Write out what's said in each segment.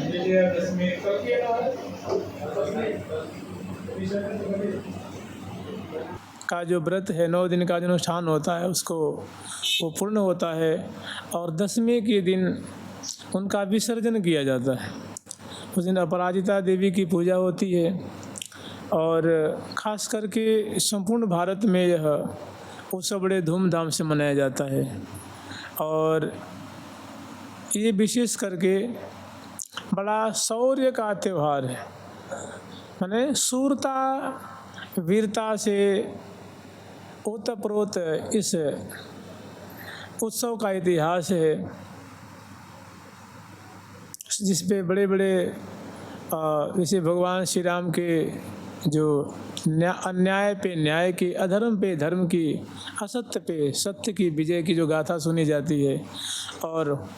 विजयादशमी कब की का जो व्रत है, 9 दिन का जो अनुष्ठान होता है उसको वो पूर्ण होता है। और दसवीं के दिन उनका विसर्जन किया जाता है। उस दिन अपराजिता देवी की पूजा होती है और ख़ास करके संपूर्ण भारत में यह उत्सव बड़े धूमधाम से मनाया जाता है। और ये विशेष करके बड़ा शौर्य का त्यौहार है, माने शूरता वीरता से ओतप्रोत इस उत्सव का इतिहास है, जिस पे बड़े बड़े जैसे भगवान श्री राम के जो अन्याय पे न्याय की, अधर्म पे धर्म की, असत्य पे सत्य की विजय की जो गाथा सुनी जाती है। और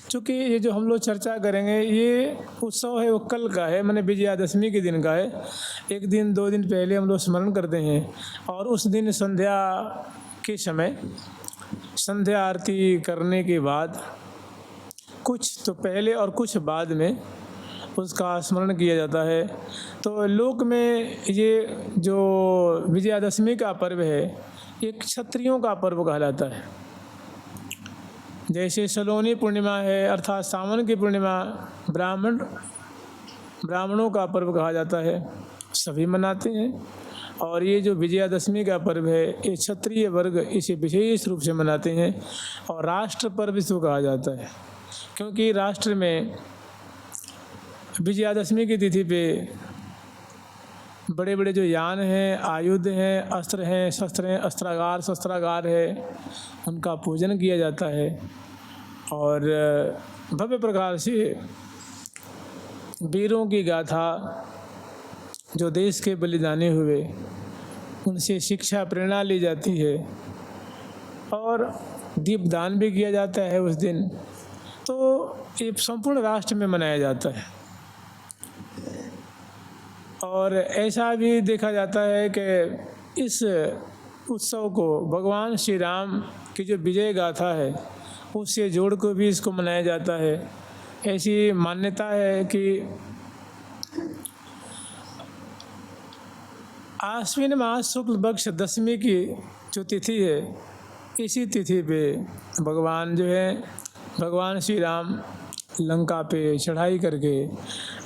चूँकि ये जो हम लोग चर्चा करेंगे ये उत्सव है वो कल का है, माने विजयादशमी के दिन का है। 1 दिन 2 दिन पहले हम लोग स्मरण करते हैं और उस दिन संध्या के समय संध्या आरती करने के बाद कुछ तो पहले और कुछ बाद में उसका स्मरण किया जाता है। तो लोक में ये जो विजयादशमी का पर्व है ये क्षत्रियों का पर्व कहलाता है। जैसे सलोनी पूर्णिमा है अर्थात सावन की पूर्णिमा ब्राह्मणों का पर्व कहा जाता है, सभी मनाते हैं। और ये जो विजयादशमी का पर्व है ये क्षत्रिय वर्ग इसे विशेष रूप से मनाते हैं और राष्ट्र पर्व इसको कहा जाता है, क्योंकि राष्ट्र में विजयादशमी की तिथि पे बड़े बड़े जो यान हैं, आयुध हैं, अस्त्र हैं, शस्त्र हैं, शस्त्रागार है, उनका पूजन किया जाता है। और भव्य प्रकार से वीरों की गाथा, जो देश के बलिदानी हुए, उनसे शिक्षा प्रेरणा ली जाती है और दीपदान भी किया जाता है उस दिन। तो ये संपूर्ण राष्ट्र में मनाया जाता है। और ऐसा भी देखा जाता है कि इस उत्सव को भगवान श्री राम की जो विजय गाथा है उससे जोड़ कर भी इसको मनाया जाता है। ऐसी मान्यता है कि आश्विन मास शुक्ल पक्ष दशमी की जो तिथि है, इसी तिथि पे भगवान श्री राम लंका पे चढ़ाई करके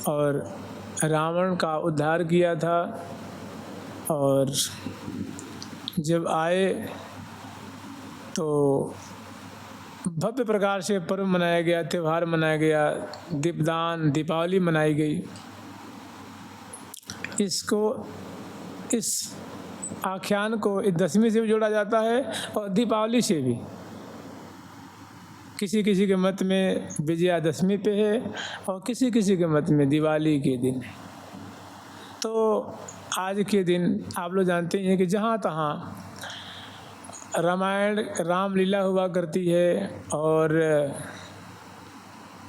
और रावण का उद्धार किया था। और जब आए तो भव्य प्रकार से पर्व मनाया गया, त्यौहार मनाया गया, दीपदान, दीपावली मनाई गई। इस आख्यान को इस दशमी से भी जोड़ा जाता है और दीपावली से भी। किसी किसी के मत में विजयादशमी पे है और किसी किसी के मत में दिवाली के दिन है। तो आज के दिन आप लोग जानते हैं कि जहाँ तहाँ रामायण रामलीला हुआ करती है और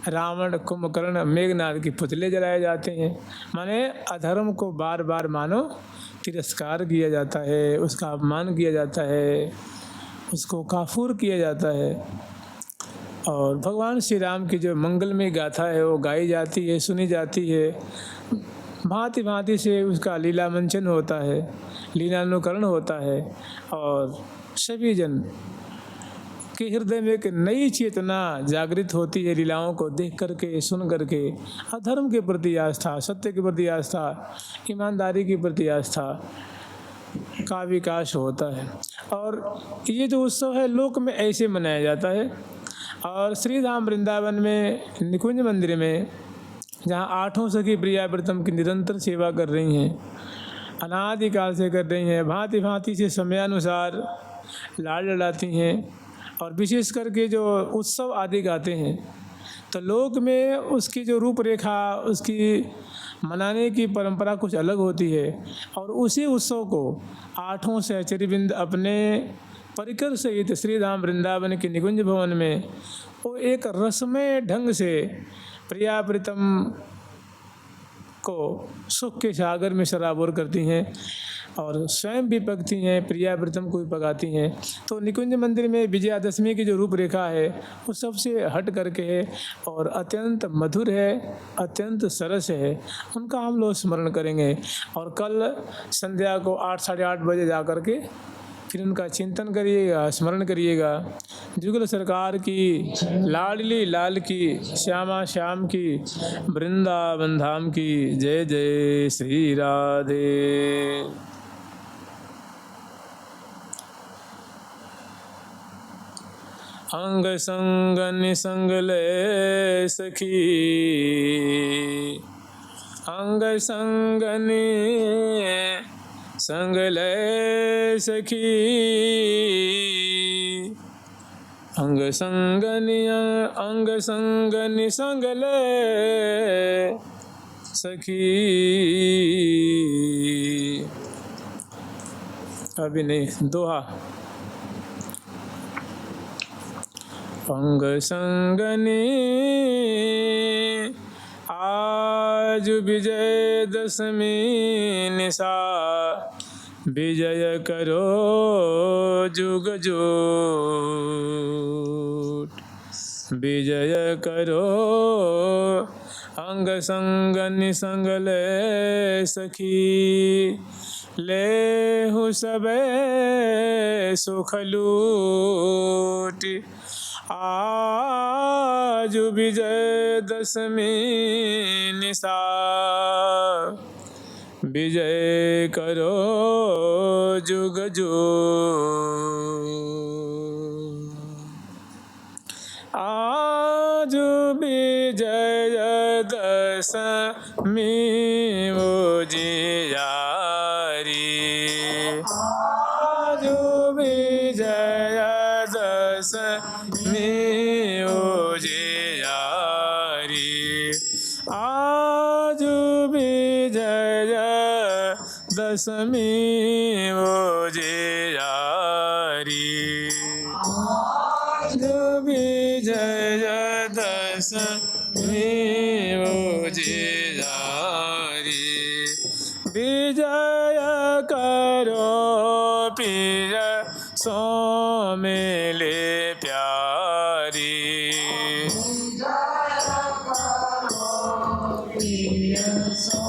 रावण, कुंभकर्ण, मेघनाद के पुतले जलाए जाते हैं। माने अधर्म को बार बार मानो तिरस्कार किया जाता है, उसका अपमान किया जाता है, उसको काफूर किया जाता है। और भगवान श्री राम की जो मंगलमय गाथा है वो गाई जाती है, सुनी जाती है। भांति भांति से उसका लीला मंचन होता है, लीलानुकरण होता है और सभी जन के हृदय में एक नई चेतना जागृत होती है लीलाओं को देख करके, सुन करके। अधर्म के प्रति आस्था, सत्य के प्रति आस्था, ईमानदारी के प्रति आस्था का विकास होता है। और ये जो उत्सव है लोक में ऐसे मनाया जाता है। और श्री धाम वृंदावन में निकुंज मंदिर में जहाँ 8 सखी प्रियाव्रतम की निरंतर सेवा कर रही हैं, अनादिकाल से कर रही हैं, भांति भांति से समयानुसार लाड लड़ाती हैं और विशेष करके जो उत्सव आदि गाते हैं, तो लोक में उसकी जो रूपरेखा, उसकी मनाने की परंपरा कुछ अलग होती है। और उसी उत्सव को 8 सहचरीवृंद अपने परिकर सहित श्री धाम वृंदावन के निकुंज भवन में वो एक रसमय ढंग से प्रियाप्रीतम को सुख के सागर में सराबोर करती हैं। और स्वयं भी पकती हैं, प्रियाव्रतम को भी पकाती हैं। तो निकुंज मंदिर में विजयादशमी की जो रूपरेखा है वो सबसे हट करके है और अत्यंत मधुर है, अत्यंत सरस है। उनका हम लोग स्मरण करेंगे और कल संध्या को 8 साढ़े 8 बजे जा कर के फिर उनका चिंतन करिएगा, स्मरण करिएगा। जुगल सरकार की, लाडली लाल की, श्यामा श्याम की, वृंदावन धाम की जय जय श्री राधे। अंग संग निसंग ले सखी, अंग संग संग ले सखी, अंग संग निसंग ले सखी। अभी नहीं, दोहा। अंग संगनी आज विजय दशमी निशा, विजय करो जुग जूट, विजय करो। अंग संग निसंग ले सखी, ले हु सबे सुख लूट। आज विजय दशमी निशा, विजय करो जुग जूट। आज विजय दशमी उजियारी, आज विजय दशमी उजियारी, आज विजय दशमी उजियारी, आज विजय दशमी उजियारी। विजय करो पिय सो मिले प्यारी, विजय करो पिय सो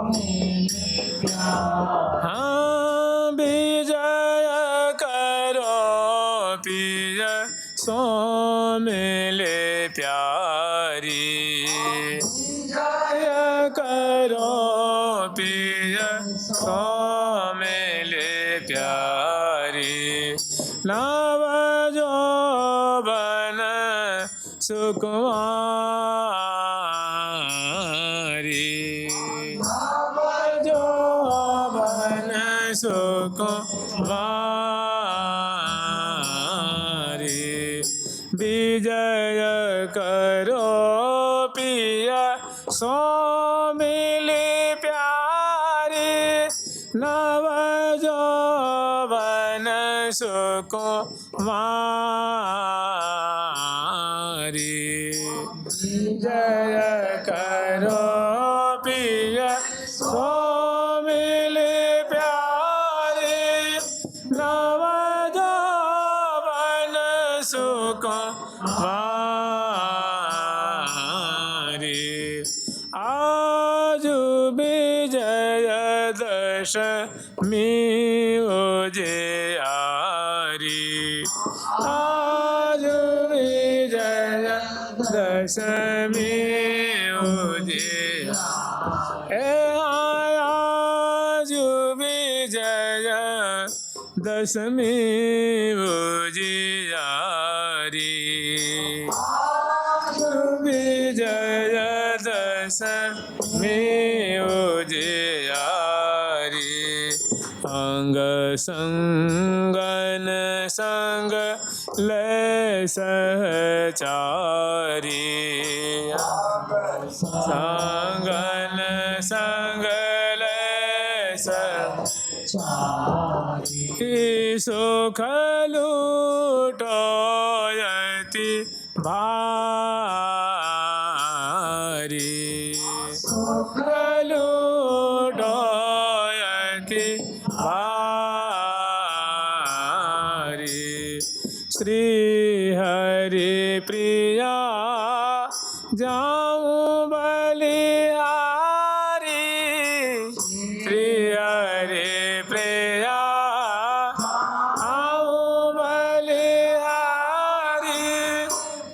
मिले प्यारी। हाँ, विजय करो पिय सो मिले प्यारी, विजय करो पिय सो मिले प्यारी। नव यौवन सुकुमारी, नव यौवन सुकुमारी। विजय करो पिया सो मिले प्यारी, नव यौवन सुकुमारी। विजय करो पिया सो मिले प्यारी, नव यौवन सुकुमारी। आज विजय दशमी उजियारी, आज विजय दशमी उजियारी। आज विजय दशमी उजियारी, आज विजय दशमी उजियारी। अंग संगन संग ले सहचारी, संगन संग ले सहचारी। सुख लूटोयति भारी, सुख लूटोयति श्री हरि प्रिया जाऊं बलिहारी, श्री हरि प्रिया आऊं बलिहारी,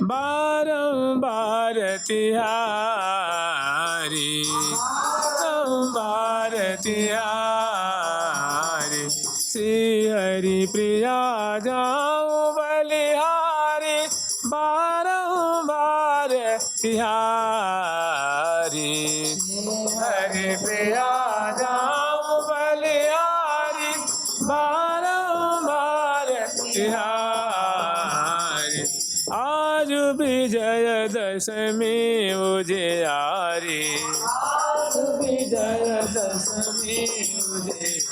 बारंबार तिहारी, बारंबार तिहारी, श्री हरि प्रिया जाऊं बलिहारी, बारंबार तिहारी, हरि प्रिया जाऊं बलिहारी, बारंबार तिहारी। आज विजय दशमी उजियारी, आज विजय दशमी उजियारी,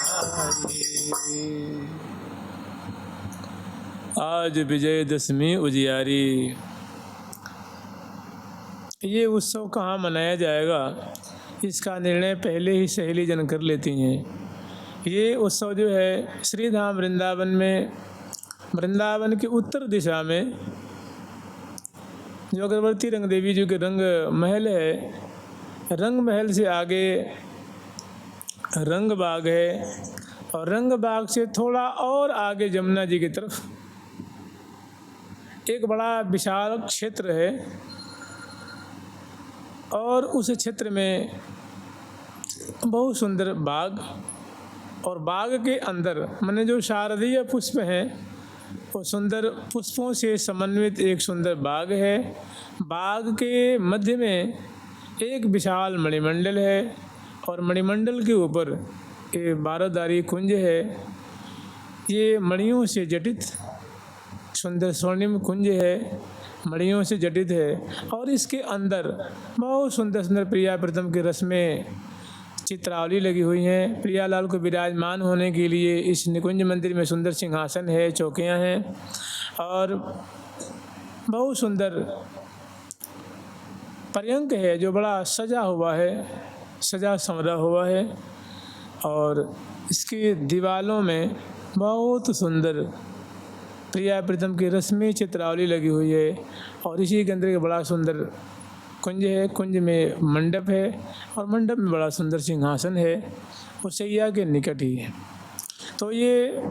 आज विजयदशमी उजियारी। ये उत्सव कहाँ मनाया जाएगा, इसका निर्णय पहले ही सहेली जन कर लेती हैं। ये उत्सव जो है श्री धाम वृंदावन में, वृंदावन के उत्तर दिशा में जो अगरवर्ती रंग देवी जी के रंग महल है, रंग महल से आगे रंग बाग है, और रंग बाग से थोड़ा और आगे जमुना जी की तरफ एक बड़ा विशाल क्षेत्र है, और उस क्षेत्र में बहुत सुंदर बाग, और बाग के अंदर माने जो शारदीय पुष्प हैं वो सुंदर पुष्पों से समन्वित एक सुंदर बाग है। बाग के मध्य में एक विशाल मणिमंडल है, और मणिमंडल के ऊपर ये 12धारी कुंज है। ये मणियों से जटित सुंदर स्वर्णिम कुंज है, मणियों से जटित है, और इसके अंदर बहुत सुंदर सुंदर प्रिया प्रीतम के रस में चित्रावली लगी हुई हैं। प्रियालाल को विराजमान होने के लिए इस निकुंज मंदिर में सुंदर सिंहासन है, चौकियां हैं, और बहुत सुंदर पर्यंक है जो बड़ा सजा हुआ है, सजा संवरा हुआ है, और इसकी दीवालों में बहुत सुंदर प्रिया प्रीतम की रस्मी चित्रावली लगी हुई है। और इसी के अंदर एक बड़ा सुंदर कुंज है, कुंज में मंडप है, और मंडप में बड़ा सुंदर सिंहासन है, वो सैया के निकट ही है। तो ये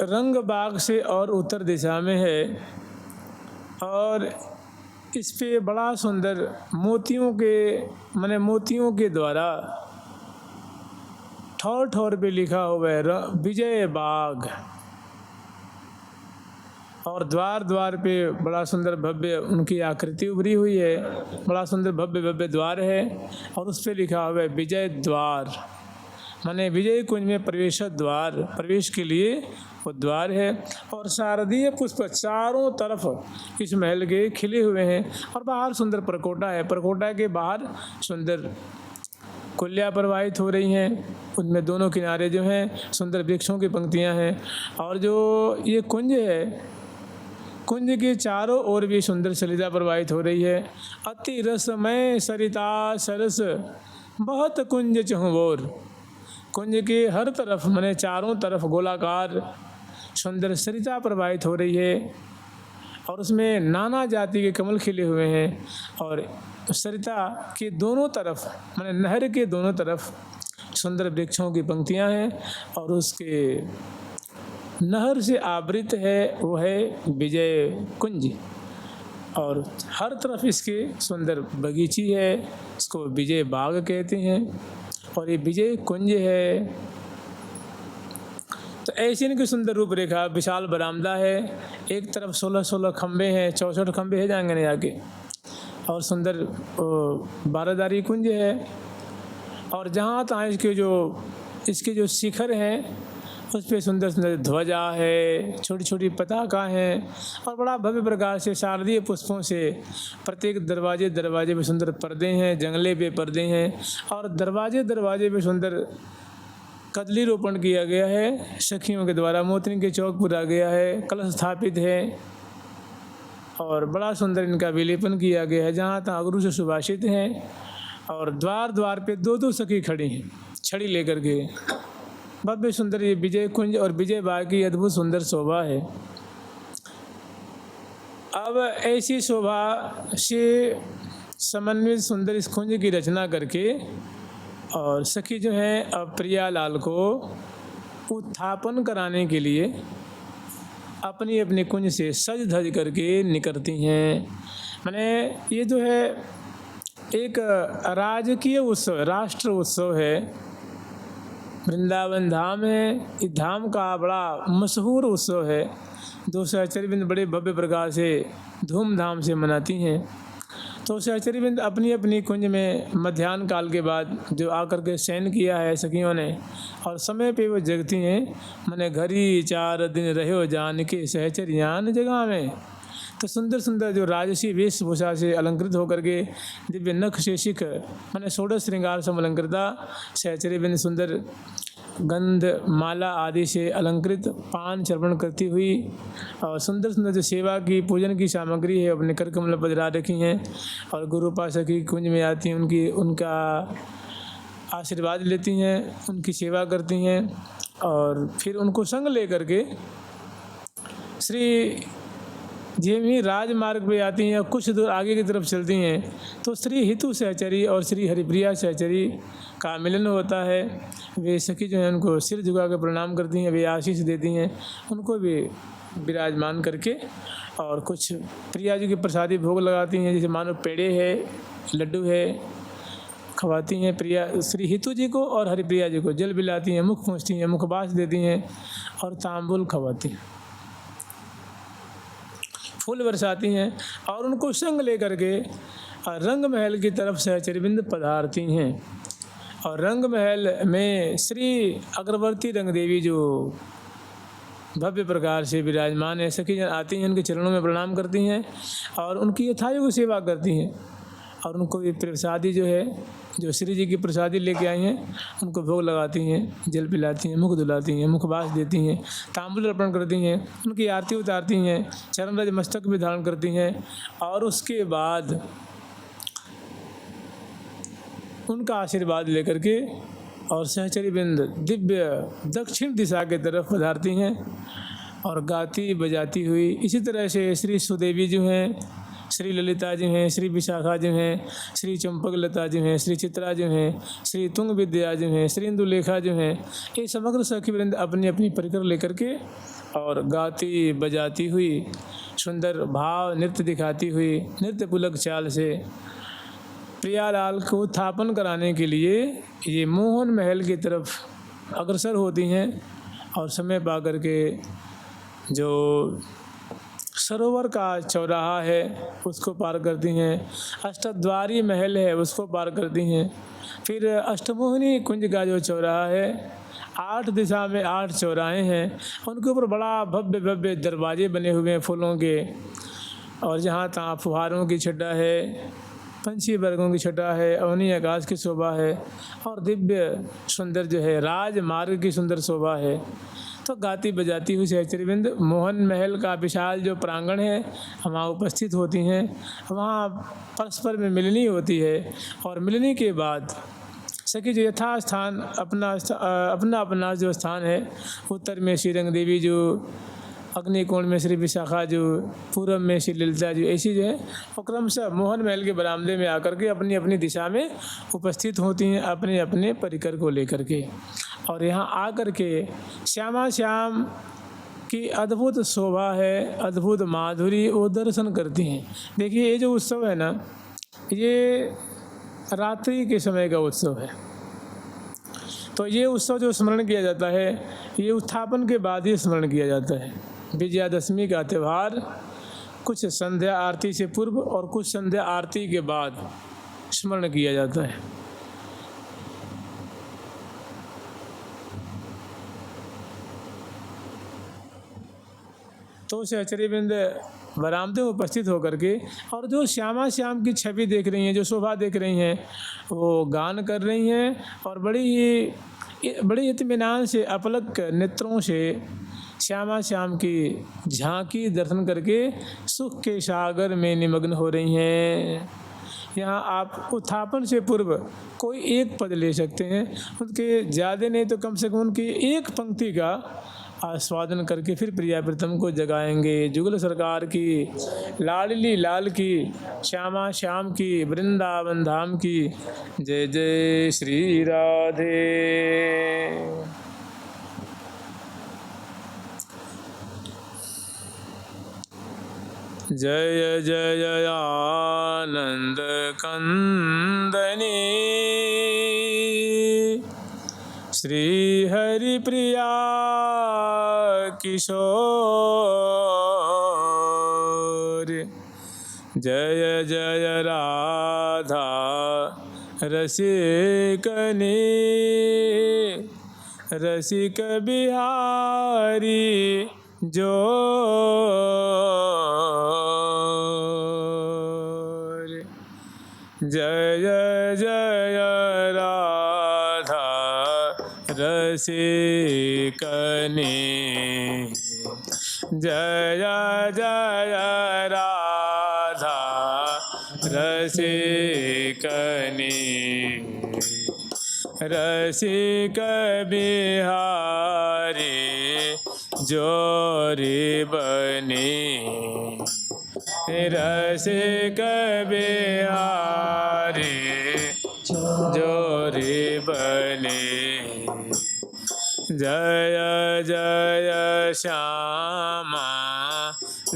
रंग बाग से और उत्तर दिशा में है, और इस पे बड़ा सुंदर मोतियों के द्वारा ठौर ठौर पे लिखा हुआ है विजय बाग, और द्वार द्वार पे बड़ा सुंदर भव्य उनकी आकृति उभरी हुई है, बड़ा सुंदर भव्य भव्य द्वार है, और उस पे लिखा हुआ है विजय द्वार, माने विजय कुंज में प्रवेश द्वार, प्रवेश के लिए वो द्वार है। और शारदीय पुष्प चारों तरफ इस महल के खिले हुए हैं, और बाहर सुंदर परकोटा है, परकोटा के बाहर सुंदर कुल्या प्रवाहित हो रही हैं, उनमें दोनों किनारे जो हैं सुंदर वृक्षों की पंक्तियां हैं। और जो ये कुंज है, कुंज के चारों ओर भी सुंदर सलिला प्रवाहित हो रही है। अति रसमय सरिता सरस बहुत कुंज चहुओर, कुंज के हर तरफ माने चारों तरफ गोलाकार सुंदर सरिता प्रवाहित हो रही है, और उसमें नाना जाति के कमल खिले हुए हैं। और सरिता के दोनों तरफ माने नहर के दोनों तरफ सुंदर वृक्षों की पंक्तियां हैं, और उसके नहर से आवृत है वो है विजय कुंज, और हर तरफ इसके सुंदर बगीची है, इसको विजय बाग कहते हैं, और ये विजय कुंज है। तो ऐसी इनकी सुंदर रूपरेखा, विशाल बरामदा है, एक तरफ 16-16 खंबे हैं, 64 खंबे है जाएंगे नहीं आगे, और सुंदर 12धारी कुंज है। और जहाँ तहाँ इसके जो शिखर हैं उस पर सुंदर सुंदर ध्वजा है, छोटी छोटी पताका हैं, और बड़ा भव्य प्रकार से शारदीय पुष्पों से प्रत्येक दरवाजे दरवाजे पे सुंदर पर्दे हैं, जंगले पे पर्दे हैं, और दरवाजे दरवाजे पे सुंदर कदली रोपण किया गया है, सखियों के द्वारा मोतिन के चौक पुरा गया है, कलश स्थापित है, और बड़ा सुंदर इनका विलेपन किया गया है, जहाँ तहाँ गुरु से सुभाषित हैं। और द्वार द्वार पे 2-2 सखी खड़ी हैं छड़ी लेकर के। भव्य सुंदर ये विजय कुंज और विजय बाग की अद्भुत सुंदर शोभा है। अब ऐसी शोभा से समन्वित सुंदर इस कुंज की रचना करके और सखी जो है अब प्रियालाल को उत्थापन कराने के लिए अपनी अपनी कुंज से सज धज करके निकलती हैं। माने ये जो है एक राजकीय उत्सव, राष्ट्र उत्सव है। वृंदावन धाम है, इस धाम का बड़ा मशहूर उत्सव है। 2 बड़े भव्य प्रकार से धूमधाम से मनाती हैं। तो सहचरीवृंद अपनी अपनी कुंज में मध्याह्न काल के बाद जो आकर के शयन किया है सखियों ने, और समय पे वो जगती हैं। मैंने घड़ी 4 दिन रहो जान के सहचरियान जगह में। तो सुंदर सुंदर जो राजसी वेशभूषा से अलंकृत होकर के दिव्य नख से शिख मैंने 16 श्रृंगार से अलंकृता सहचरीवृंद सुंदर गंध माला आदि से अलंकृत पान चर्पण करती हुई और सुंदर सुंदर जो सेवा की पूजन की सामग्री है अपने कर कमल पधरा रखी हैं और गुरु उपासक की कुंज में आती हैं, उनका आशीर्वाद लेती हैं, उनकी सेवा करती हैं और फिर उनको संग ले करके श्री जिम ही राजमार्ग पे आती हैं और कुछ दूर आगे की तरफ चलती हैं तो श्री हितु सहचरी और श्री हरिप्रिया सहचरी का मिलन होता है। वे सखी जो है उनको सिर झुका कर प्रणाम करती हैं, वे आशीष देती हैं, उनको भी विराजमान करके और कुछ प्रिया जी की प्रसादी भोग लगाती हैं, जैसे मानो पेड़े है, लड्डू है, खवाती हैं प्रिया श्री हितु जी को और हरिप्रिया जी को जल पिलाती हैं, मुख पहुँचती हैं, मुखबास देती हैं और तांबुल खवाती हैं, फूल बरसाती हैं और उनको संग लेकर के रंग महल की तरफ सहचरीवृंद पधारती हैं। और रंग महल में श्री अग्रवर्ती रंग देवी जो भव्य प्रकार से विराजमान है, सखी जन आती हैं, उनके चरणों में प्रणाम करती हैं और उनकी यथायोग्य सेवा करती हैं और उनको ये प्रसादी जो है जो श्री जी की प्रसादी लेके आई हैं उनको भोग लगाती हैं, जल पिलाती हैं, मुख धुलाती हैं, मुखबास देती हैं, तांबुल अर्पण करती हैं, उनकी आरती उतारती हैं, चरण रज मस्तक भी धारण करती हैं और उसके बाद उनका आशीर्वाद लेकर के और सहचरीवृंद दिव्य दक्षिण दिशा की तरफ पधारती हैं और गाती बजाती हुई। इसी तरह से श्री सुदेवी जो हैं, श्री ललिता जी हैं, श्री विशाखा जी हैं, श्री चंपक लता जी हैं, श्री चित्रा जी हैं, श्री तुंग विद्या जी हैं, श्री इंदुलेखा जो हैं, ये समग्र सखी वृंद अपनी अपनी परिकर लेकर के और गाती बजाती हुई सुंदर भाव नृत्य दिखाती हुई नृत्य पुलक चाल से प्रियालाल को उत्थापन कराने के लिए ये मोहन महल की तरफ अग्रसर होती हैं और समय पा करके जो सरोवर का चौराहा है उसको पार करती हैं, अष्टद्वारी महल है उसको पार करती हैं, फिर अष्टमोहिनी कुंज का जो चौराहा है 8 दिशा में 8 चौराहे हैं, उनके ऊपर बड़ा भव्य भव्य दरवाजे बने हुए हैं फूलों के और जहाँ तहाँ फुहारों की छटा है, पंछी वर्गों की छटा है, अवनी आकाश की शोभा है और दिव्य सुंदर जो है राजमार्ग की सुंदर शोभा है। तो गाती बजाती हुई सहचरीवृंद मोहन महल का विशाल जो प्रांगण है वहाँ उपस्थित होती हैं। वहाँ परस्पर में मिलनी होती है और मिलने के बाद सखी जो यथा स्थान अपना अपना जो स्थान है, उत्तर में श्री रंग देवी जो, अग्निकोण में श्री विशाखा जो, पूर्व में श्री ललिता जी, ऐसी जो है वो क्रमशः मोहन महल के बरामदे में आकर के अपनी अपनी दिशा में उपस्थित होती हैं अपने अपने परिकर को लेकर के। और यहाँ आकर के श्यामा श्याम की अद्भुत शोभा है, अद्भुत माधुरी वो दर्शन करती हैं। देखिए ये जो उत्सव है ना, ये रात्रि के समय का उत्सव है। तो ये उत्सव जो स्मरण किया जाता है ये उत्थापन के बाद ही स्मरण किया जाता है। विजयादशमी का त्यौहार कुछ संध्या आरती से पूर्व और कुछ संध्या आरती के बाद स्मरण किया जाता है। तो सहचरीवृंद बरामदे में उपस्थित होकर के और जो श्यामा श्याम की छवि देख रही हैं, जो शोभा देख रही हैं, वो गान कर रही हैं और बड़ी इत्मीनान से अपलक नेत्रों से श्यामा श्याम की झांकी दर्शन करके सुख के सागर में निमग्न हो रही हैं। यहाँ आप उत्थापन से पूर्व कोई एक पद ले सकते हैं, उनके ज़्यादा नहीं तो कम से कम उनकी एक पंक्ति का आस्वादन करके फिर प्रिया प्रीतम को जगाएंगे। जुगल सरकार की, लाडली लाल की, श्यामा श्याम की, वृंदावन धाम की जय जय श्री राधे। जय जय आनंद कंदनी श्री हरि प्रिया किशोर। जय जय राधा रसिकनी रसिक बिहारी जोर। जय जय राधा रसिकनी जय जय राधा रसिकनी रसिक बिहारी जोरी बनी रसिक बिहारी जोरी बनी। जय जय श्यामा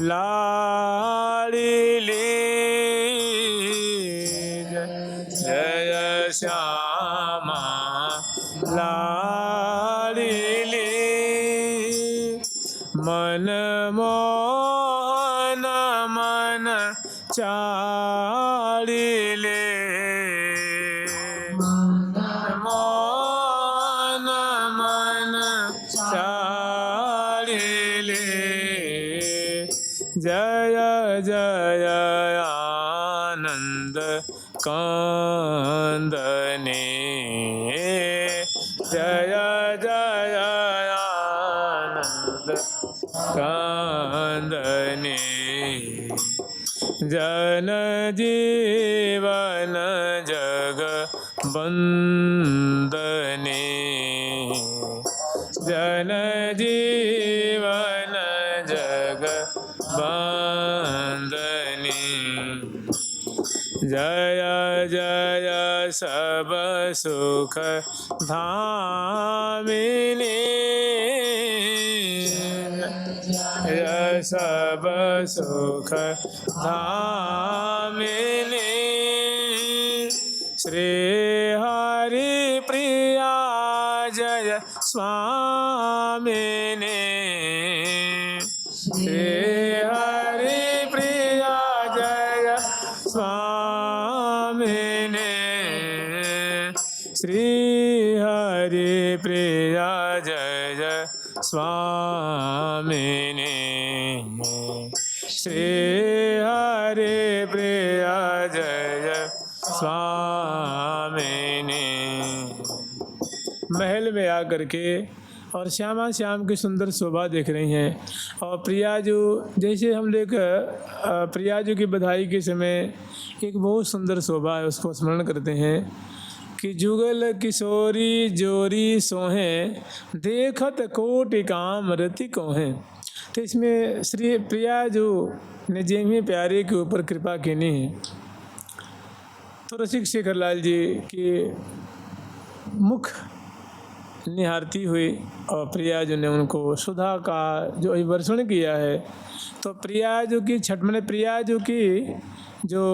लाडली जय श्यामा लाडली मन मोहन मन चाड़िले मोहन मन चाड़िले। जय जय आनंद कंदनी जय जय आनंद कंदनी जन जीवन जग बंदनी जन जीवन जग बंदनी। जय जय सब सुख धामिनी जय सब सुख धामिनी श्री हरि प्रिया जय स्वामिनी श्री हरि प्रिया जय स्वामिनी श्री हरि प्रिया जय जय स्वामिनी श्री हरि प्रिया जय जय स्वामिनी। महल में आकर के और श्यामा श्याम की सुंदर शोभा देख रही हैं और प्रियाजू जैसे हम लोग प्रियाजू की बधाई के समय एक बहुत सुंदर शोभा है उसको स्मरण करते हैं कि जुगल किशोरी जोरी सोहें देखत कोटि काम रति कोहें। तो इसमें श्री प्रियाजू ने जेमी प्यारे के ऊपर कृपा की है। तो रसिक शेखर लाल जी की मुख निहारती हुई और प्रियाजू ने उनको सुधा का जो अभिवर्षण किया है तो प्रियाजू की छठ मैंने प्रियाजू की जो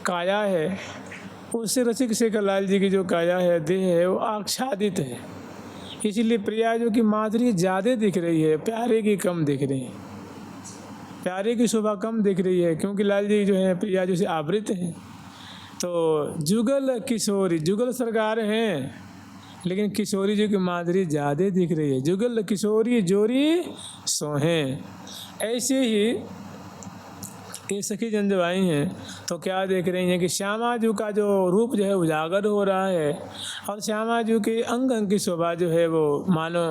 काया है उससे रसिक शेखर लाल जी की जो काया है देह है वो आच्छादित है। इसलिए प्रियाजू की माधुरी ज़्यादा दिख रही है, प्यारे की कम दिख रही है। प्यारे की शोभा कम दिख रही है क्योंकि लाल जी जो है प्रियाजू से आवृत हैं। तो जुगल किशोरी जुगल सरकार हैं लेकिन किशोरी जी की माधुरी ज़्यादा दिख रही है। जुगल किशोरी जोरी सोहें। ऐसे ही ये सखी जन जब आई हैं तो क्या देख रही हैं कि श्यामा जी का जो रूप जो है उजागर हो रहा है और श्यामा जी के अंग अंग की शोभा जो है वो मानो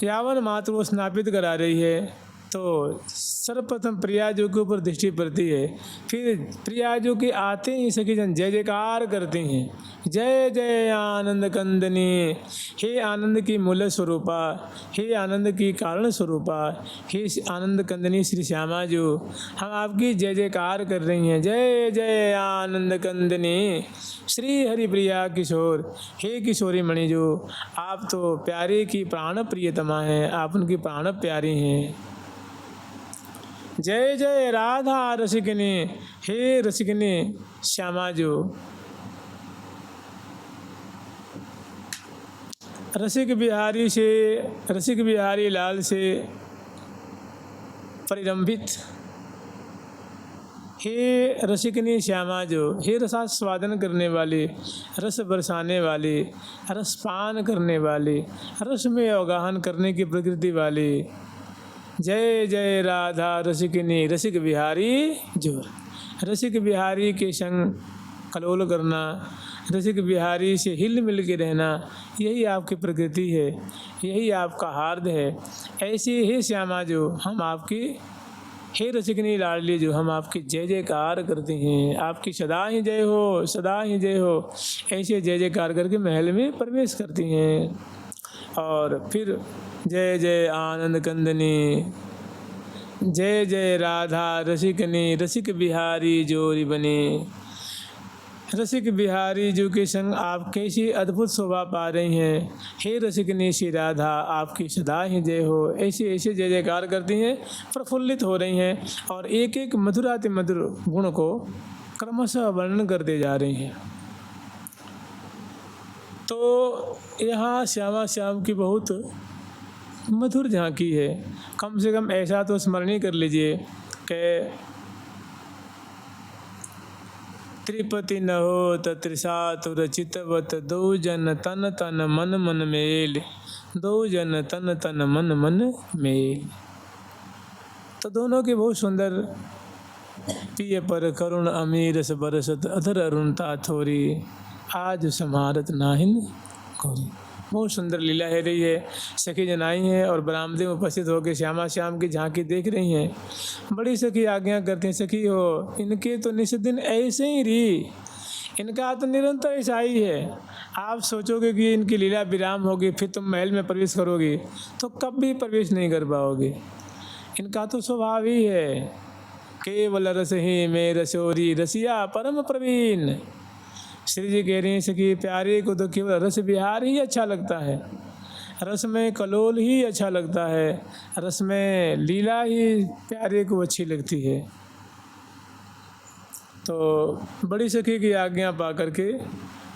यावन मात्र वो स्नापित करा रही है। तो सर्वप्रथम प्रियाजू के ऊपर दृष्टि पड़ती है, फिर प्रियाजू के आते ही सखी जन जय जयकार करते हैं, जय जय आनंद कंदनी, हे आनंद की मूल स्वरूपा, हे आनंद की कारण स्वरूपा, हे आनंद कंदनी श्री श्यामा जो, हम आपकी जय जयकार कर रही हैं, जय जय आनंद कंदनी श्री हरिप्रिया किशोर, हे किशोरी मणि जो, आप तो प्यारे की प्राण प्रियतमा हैं, आप उनकी प्राण प्यारी हैं। जय जय राधा रसिकनी, हे रसिकनी श्यामा जो, रसिक बिहारी से, रसिक बिहारी लाल से परिरंभित, हे रसिकनी श्यामा जो, हे रसास्वादन करने वाले, रस बरसाने वाले, रसपान करने वाले, रस में अवगाहन करने की प्रकृति वाले, जय जय राधा रसिकनी, रसिक बिहारी जो, रसिक बिहारी के संग कलोल करना, रसिक बिहारी से हिल मिल के रहना, यही आपकी प्रकृति है, यही आपका हार्द है। ऐसे ही श्यामा जो, हम आपकी, हे रसिकनी लाडली जो, हम आपकी जय जयकार करते हैं, आपकी सदा ही जय हो, सदा ही जय हो, ऐसे जय जयकार करके महल में प्रवेश करती हैं। और फिर जय जय आनंद कंदनी, जय जय राधा रसिकनी, रसिक बिहारी जोरी बने, रसिक बिहारी जो के संग आप कैसी अद्भुत शोभा पा रही हैं, हे रसिकनी श्री राधा, आपकी सदा ही जय हो, ऐसे ऐसे जय जयकार करती हैं, प्रफुल्लित हो रही हैं और एक एक मधुराति मधुर गुण को क्रमशः वर्णन करते जा रही हैं। तो यहाँ श्यामा श्याम की बहुत मधुर झांकी है। कम से कम ऐसा तो स्मरण कर लीजिए कि त्रिपति न हो त्रिसातुर चितवत, दो जन तन तन मन मन मेल, दो जन तन तन मन मन मेल। तो दोनों की बहुत सुंदर, पिय पर करुण अमीरस बरसत, अधर अरुणता थोरी, आज समारत नाहिन कोरी। बहुत सुंदर लीला है रही है। सखी जन आई हैं और बरामदे में उपस्थित होकर श्यामा श्याम की झांकी देख रही हैं। बड़ी सखी आज्ञा करते हैं, सखी हो इनके तो निस्दिन ऐसे ही रही, इनका तो निरंतर ऐसा ही है। आप सोचोगे कि इनकी लीला विराम होगी, फिर तुम महल में प्रवेश करोगे तो कभी प्रवेश नहीं कर पाओगे। इनका तो स्वभाव ही है, केवल रस ही में रसोरी, रसिया परम प्रवीण। श्री जी कह रही हैं सखी प्यारे को तो केवल रस विहार ही अच्छा लगता है, रस में कलोल ही अच्छा लगता है, रस में लीला ही प्यारे को अच्छी लगती है। तो बड़ी सखी की आज्ञा पा करके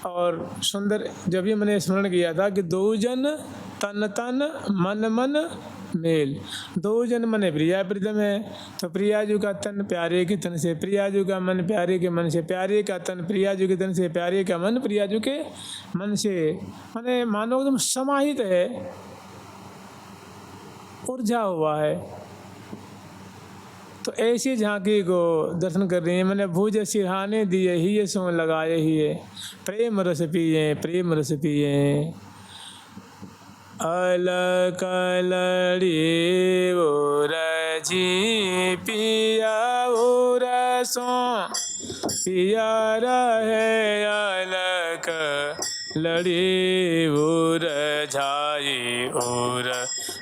और सुंदर, जब भी मैंने स्मरण किया था कि दो जन तन तन मन मन मेल, दो जन मन प्रिया प्रीतम है, तो प्रियाजू का तन प्यारे के तन से, प्रियाजू का मन प्यारे के मन से, प्यारे का तन प्रियाजू के तन से, प्यारे का मन प्रियाजू के मन से, माने मानो एकदम समाहित है, उलझा हुआ है। तो ऐसी झांकी को दर्शन कर रही है। मैंने भुज सिरहाने दिए ही ये सो लगाए ही है, प्रेम रस पिए प्रेम रस पिए। अलक लड़ी ओरजी पिया ओरसो पिया रहे, अलक लड़ी ओर झाई ओर,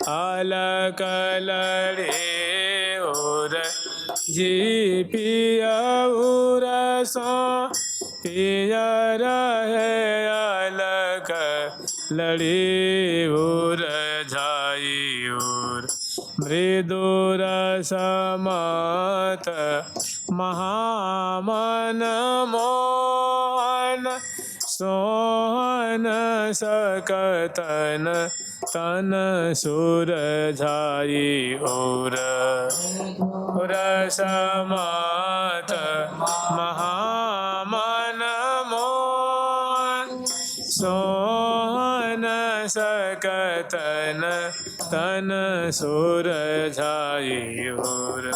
अलक लड़ी ओर जी पिया ओरसो पिया रहे, अलक लड़ी ओर झाई ओर। मृदुर समत महामन मोहन, सोहन सकतन तन सुर झाई ओर। रसमत महामन मोहन, सोहन सकतन तन सुर झाई ओर।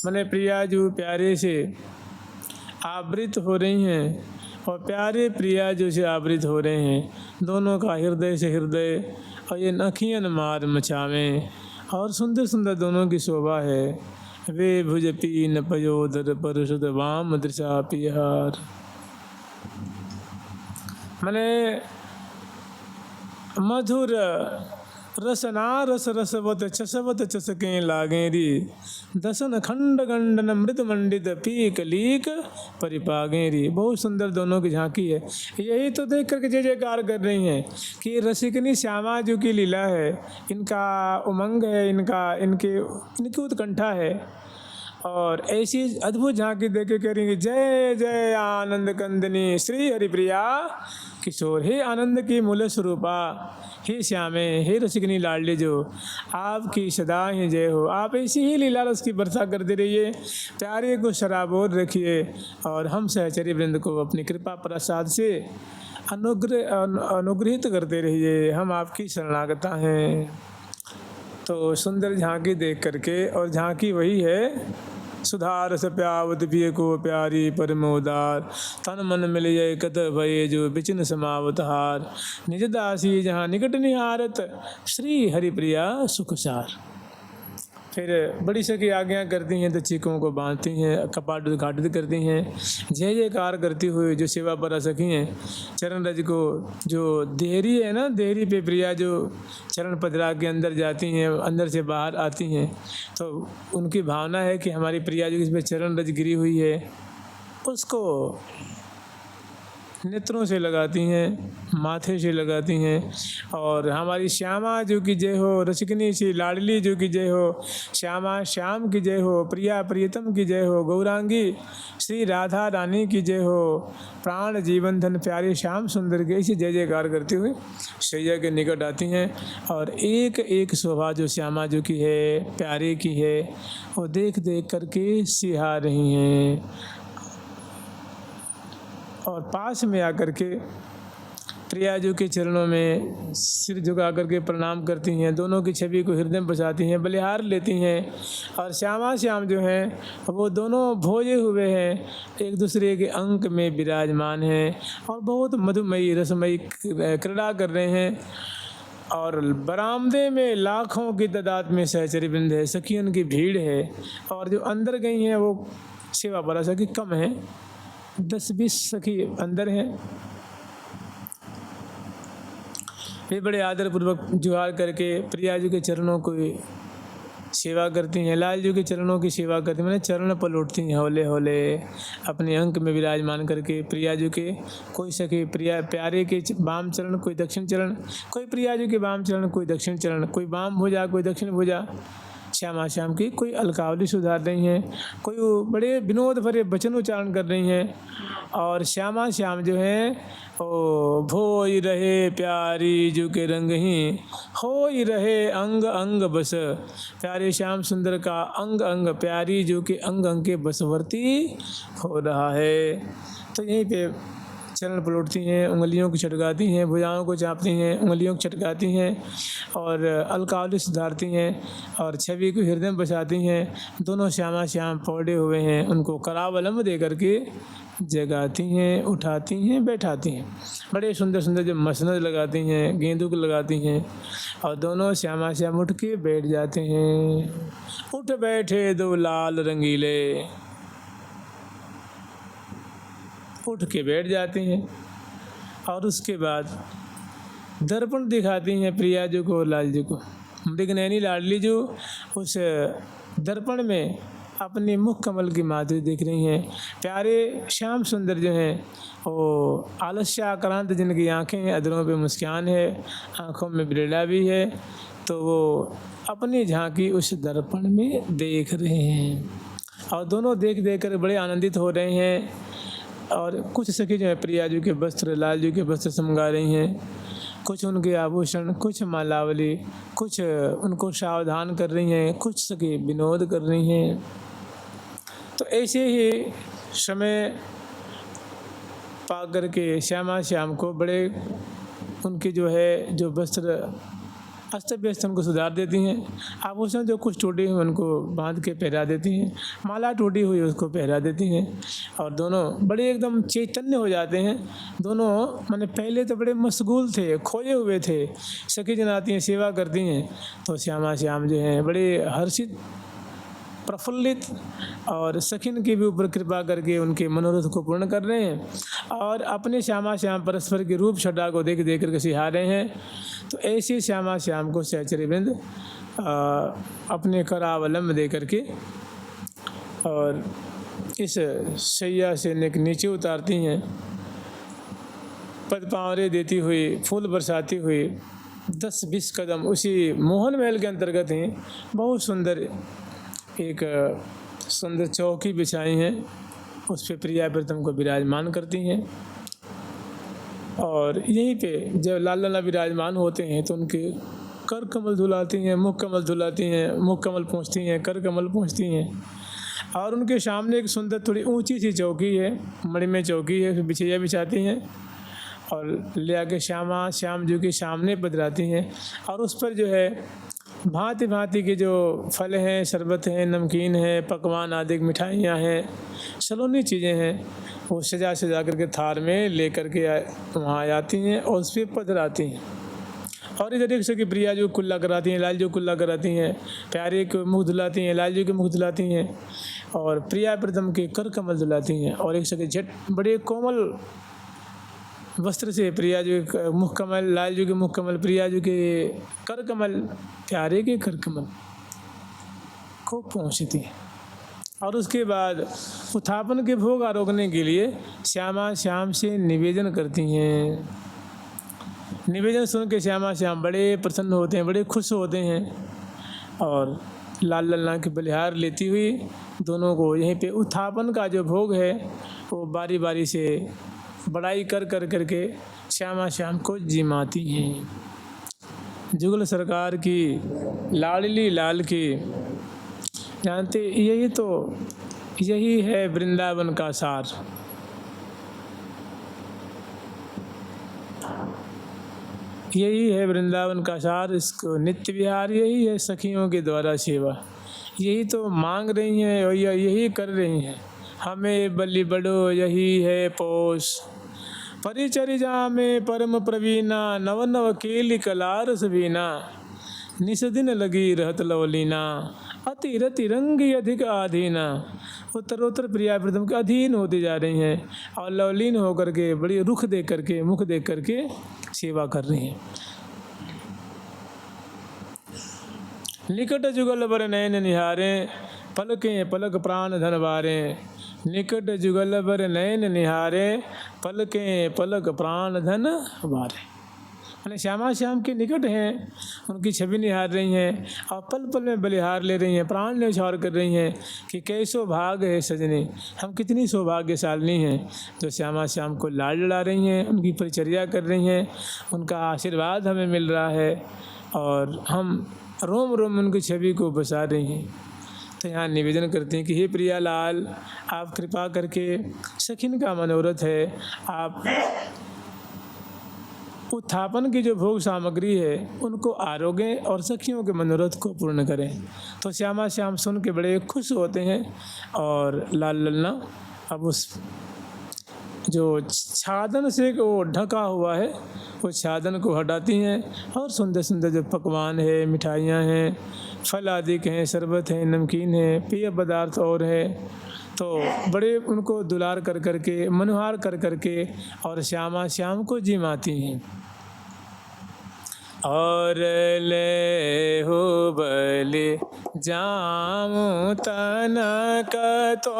मैंने प्रियाजू प्यारे से आवृत हो रही हैं और प्यारे प्रियाजू से आवृत हो रहे हैं, दोनों का हृदय से हृदय, और ये नखियन मार मचावें और सुंदर सुंदर दोनों की शोभा है। वे भुज पीन पयोदर पर सुध वाम दृशा पिहार। मैंने मधुर रसना रस रसवत चसवत चसकें लागेरी, दसन खंड गंडन मृत मंडित पीक लीक परिपागेरी। बहुत सुंदर दोनों की झांकी है। यही तो देख करके जय जयकार कर रही हैं कि रसिकनी श्यामा जो की लीला है, इनका उमंग है, इनकी उत्कंठा है। और ऐसी अद्भुत झांकी देखे करेंगे, जय जय आनंद कंदनी श्री हरिप्रिया किशोर। हे आनंद की मूल स्वरूपा, हे श्यामे, हे रसिकनी लाडली जो, आपकी सदा ही जय हो। आप ऐसी ही लीला रस की वर्षा करते रहिए, प्यारे को शराबोर रखिए और हम सहचरी वृंद को अपनी कृपा प्रसाद से अनुग्रहित करते रहिए। हम आपकी शरणागता हैं। तो सुंदर झांकी देख करके, और झांकी वही है, सुधार से प्यावत पिय को प्यारी परमोदार, तन मन मिल जाए कत भये जो बिचिन समावत हार, निज दासी जहाँ निकट निहारत श्री हरिप्रिया सुखसार। फिर बड़ी सखी आज्ञा करती हैं तो चीकों को बांधती हैं, कपाट उद्घाटित करती हैं, जय जयकार करती हुई जो सेवा पर सखी हैं। चरण रज को जो देहरी है ना, देहरी पे प्रिया जो चरण पदरा के अंदर जाती हैं, अंदर से बाहर आती हैं, तो उनकी भावना है कि हमारी प्रिया जो इसमें चरण रज गिरी हुई है उसको नेत्रों से लगाती हैं, माथे से लगाती हैं। और हमारी श्यामा जो की जय हो, रसिकनी सी लाडली जो की जय हो, श्यामा श्याम की जय हो, प्रिया प्रियतम की जय हो, गौरांगी श्री राधा रानी की जय हो, प्राण जीवन धन प्यारे श्याम सुंदर के, इसी जय जयकार करते हुए शैया के निकट आती हैं। और एक एक शोभा जो श्यामा जो की है, प्यारे की है, वो देख देख करके सिहा रही हैं। और पास में आकर के प्रिया जी के चरणों में सिर झुका करके प्रणाम करती हैं, दोनों की छवि को हृदय में बसाती हैं, बलिहार लेती हैं। और श्यामा श्याम जो हैं वो दोनों भोजे हुए हैं, एक दूसरे के अंक में विराजमान हैं और बहुत मधुमयी रसमयी क्रीड़ा कर रहे हैं। और बरामदे में लाखों की तादाद में सहचरी वृंद है, सखियन की भीड़ है। और जो अंदर गई हैं वो सेवा बड़ा सखी कम है, 10-20 सखी अंदर हैं। वे बड़े आदर पूर्वक जुहार करके प्रिया जी के चरणों को सेवा करती हैं, लाल जी के चरणों की सेवा करती हैं, मैंने चरण पलटती हैं हौले हौले अपने अंक में विराजमान करके। प्रिया जी के कोई सखी प्रिया प्यारे के वाम चरण, कोई दक्षिण चरण, कोई प्रिया जी के वाम चरण, कोई दक्षिण चरण, कोई वाम भुजा, कोई दक्षिण भुजा। श्यामा श्याम की कोई अलकावली सुधार रही हैं, कोई बड़े विनोद भरे वचन उच्चारण कर रही हैं। और श्यामा श्याम जो हैं ओ भोई रहे प्यारी जो के रंग ही, हो ही रहे अंग अंग बस। प्यारे श्याम सुंदर का अंग अंग प्यारी जो के अंग अंग के बसवर्ती हो रहा है। तो यहीं पे चरण पलटती हैं, उंगलियों को छटकाती हैं, भुजाओं को चापती हैं, उंगलियों को छटकाती हैं और अलकावली सुधारती हैं और छवि को हृदय में बसाती हैं। दोनों श्यामा श्याम पौड़े हुए हैं, उनको करावलंब दे करके जगाती हैं, उठाती हैं, बैठाती हैं। बड़े सुंदर सुंदर जो मसनद लगाती हैं, गेंदू को लगाती हैं और दोनों श्यामा श्याम उठ के बैठ जाते हैं। उठ बैठे दो लाल रंगीले, उठ के बैठ जाती हैं। और उसके बाद दर्पण दिखाती हैं प्रिया जी को, लाल जी को। मृगनयनी लाडली जो उस दर्पण में अपनी मुख कमल की माधुरी देख रही हैं। प्यारे श्याम सुंदर जो हैं वो आलस्याक्रांत, जिनकी आंखें हैं, अधरों पे मुस्कान है, आंखों में बिरला भी है, तो वो अपनी झांकी उस दर्पण में देख रहे हैं और दोनों देख देख कर बड़े आनंदित हो रहे हैं। और कुछ सखी जो है प्रिया जी के वस्त्र, लाल जी के वस्त्र समगा रही हैं, कुछ उनके आभूषण, कुछ मालावली, कुछ उनको सावधान कर रही हैं, कुछ सखी विनोद कर रही हैं। तो ऐसे ही समय पा करके श्यामा श्याम को बड़े उनके जो है जो वस्त्र अस्त व्यस्त उनको सुधार देती हैं। आभूषण जो कुछ टूटे हुए उनको बांध के पहरा देती हैं, माला टूटी हुई उसको पहरा देती हैं, और दोनों बड़े एकदम चैतन्य हो जाते हैं। दोनों माने पहले तो बड़े मशगूल थे, खोए हुए थे, सखी जन आती हैं, सेवा करती हैं, तो श्यामा श्याम जो हैं बड़े हर्षित, प्रफुल्लित और सखिन के भी ऊपर कृपा करके उनके मनोरथ को पूर्ण कर रहे हैं, और अपने श्यामा श्याम परस्पर के रूप छटा को देख देख करके सिखा रहे हैं। तो ऐसे श्यामा श्याम को सहचर्यवृंद अपने करावलंब दे करके और इस शैया से नीचे उतारती हैं, पद पावरे देती हुई, फूल बरसाती हुई 10-20 कदम उसी मोहन महल के अंतर्गत हैं। बहुत सुंदर एक सुंदर चौकी बिछाई हैं, उस पर प्रिया प्रीतम को विराजमान करती हैं, और यहीं पे जब लाल लला विराजमान होते हैं तो उनके कर कमल धुलाती हैं, मुख कमल धुलाती हैं, मुख कमल पहुँचती हैं, कर कमल पहुँचती हैं, और उनके सामने एक सुंदर थोड़ी ऊंची सी चौकी है, मणिमय चौकी है, बिछैया बिछाती हैं और ले आके श्यामा श्याम जी के सामने पधराती हैं, और उस पर जो है भांति भांति के जो फल हैं, शरबत हैं, नमकीन है, पकवान आदि मिठाइयाँ हैं, सलोनी चीज़ें हैं, वो सजा सजा करके थार में ले करके वहाँ आती हैं और उस पर पधराती हैं। और इधर एक सखी प्रिया जो कुल्ला कराती हैं, लाल जो कुल्ला कराती हैं, प्यारे के मुख धुलाती हैं, लाल जी के मुख धुलाती हैं, और प्रिया प्रीतम के कर कमल धुलाती हैं, और एक सखी झट बड़े कोमल वस्त्र से प्रिया जी के मुख कमल, लाल जी के मुख कमल, प्रिया जी के कर कमल, प्यारे के कर कमल को पहुँचती है। और उसके बाद उत्थापन के भोग आरोगने के लिए श्यामा श्याम से निवेदन करती हैं। निवेदन सुन के श्यामा श्याम बड़े प्रसन्न होते हैं, बड़े खुश होते हैं, और लाल लल्ला की बलिहार लेती हुई दोनों को यहीं पे उत्थापन का जो भोग है वो बारी बारी से बड़ाई कर कर करके श्यामा श्याम को जिमाती हैं। जुगल सरकार की लाडली लाल की, जानते यही है वृंदावन का सार। यही है वृंदावन का सार, इसको नित्य विहार, यही है सखियों के द्वारा सेवा, यही तो मांग रही हैं और यही कर रही हैं। हमें बलि बड़ो यही है पोष, परिचर्या में परम प्रवीणा, नव नव केली कलारस बीना, निस दिन लगी रहत लवलीना, अति रति रंगी अधिक आधीना। उत्तरोत्तर प्रिया प्रीतम के अधीन होती जा रही हैं और लवलीन होकर के बड़ी रुख देख करके, मुख देख करके सेवा कर रही हैं। निकट जुगल बर नयन निहारे, पलके पलक प्राण धन बारे। निकट जुगल बर नयन निहारे, पलके पलक प्राण धन बारे। मैंने श्यामा श्याम के निकट हैं, उनकी छवि निहार रही हैं और पल पल में बलिहार ले रही हैं, प्राण न्यौछावर कर रही हैं कि कैसो भाग है सजनी, हम कितनी सौभाग्यशालिनी हैं जो श्यामा श्याम को लाड लड़ा रही हैं, उनकी परिचर्या कर रही हैं, उनका आशीर्वाद हमें मिल रहा है और हम रोम रोम उनकी छवि को बसा रही हैं। तो यहाँ निवेदन करते हैं कि हे प्रियालाल, आप कृपा करके सखिन का मनोरथ है, आप उत्थापन की जो भोग सामग्री है उनको आरोगें और सखियों के मनोरथ को पूर्ण करें। तो श्यामा श्याम सुन के बड़े खुश होते हैं और लाल लल्ला अब उस जो छादन से वो ढका हुआ है उस छादन को हटाती हैं और सुंदर सुंदर जो पकवान है, मिठाइयाँ हैं, फल आदि के हैं, शरबत है, नमकीन है, पेय पदार्थ और है, तो बड़े उनको दुलार कर करके, मनुहार कर करके और श्यामा श्याम को जिमाती हैं। और ले हो बलि जामु तनक तो,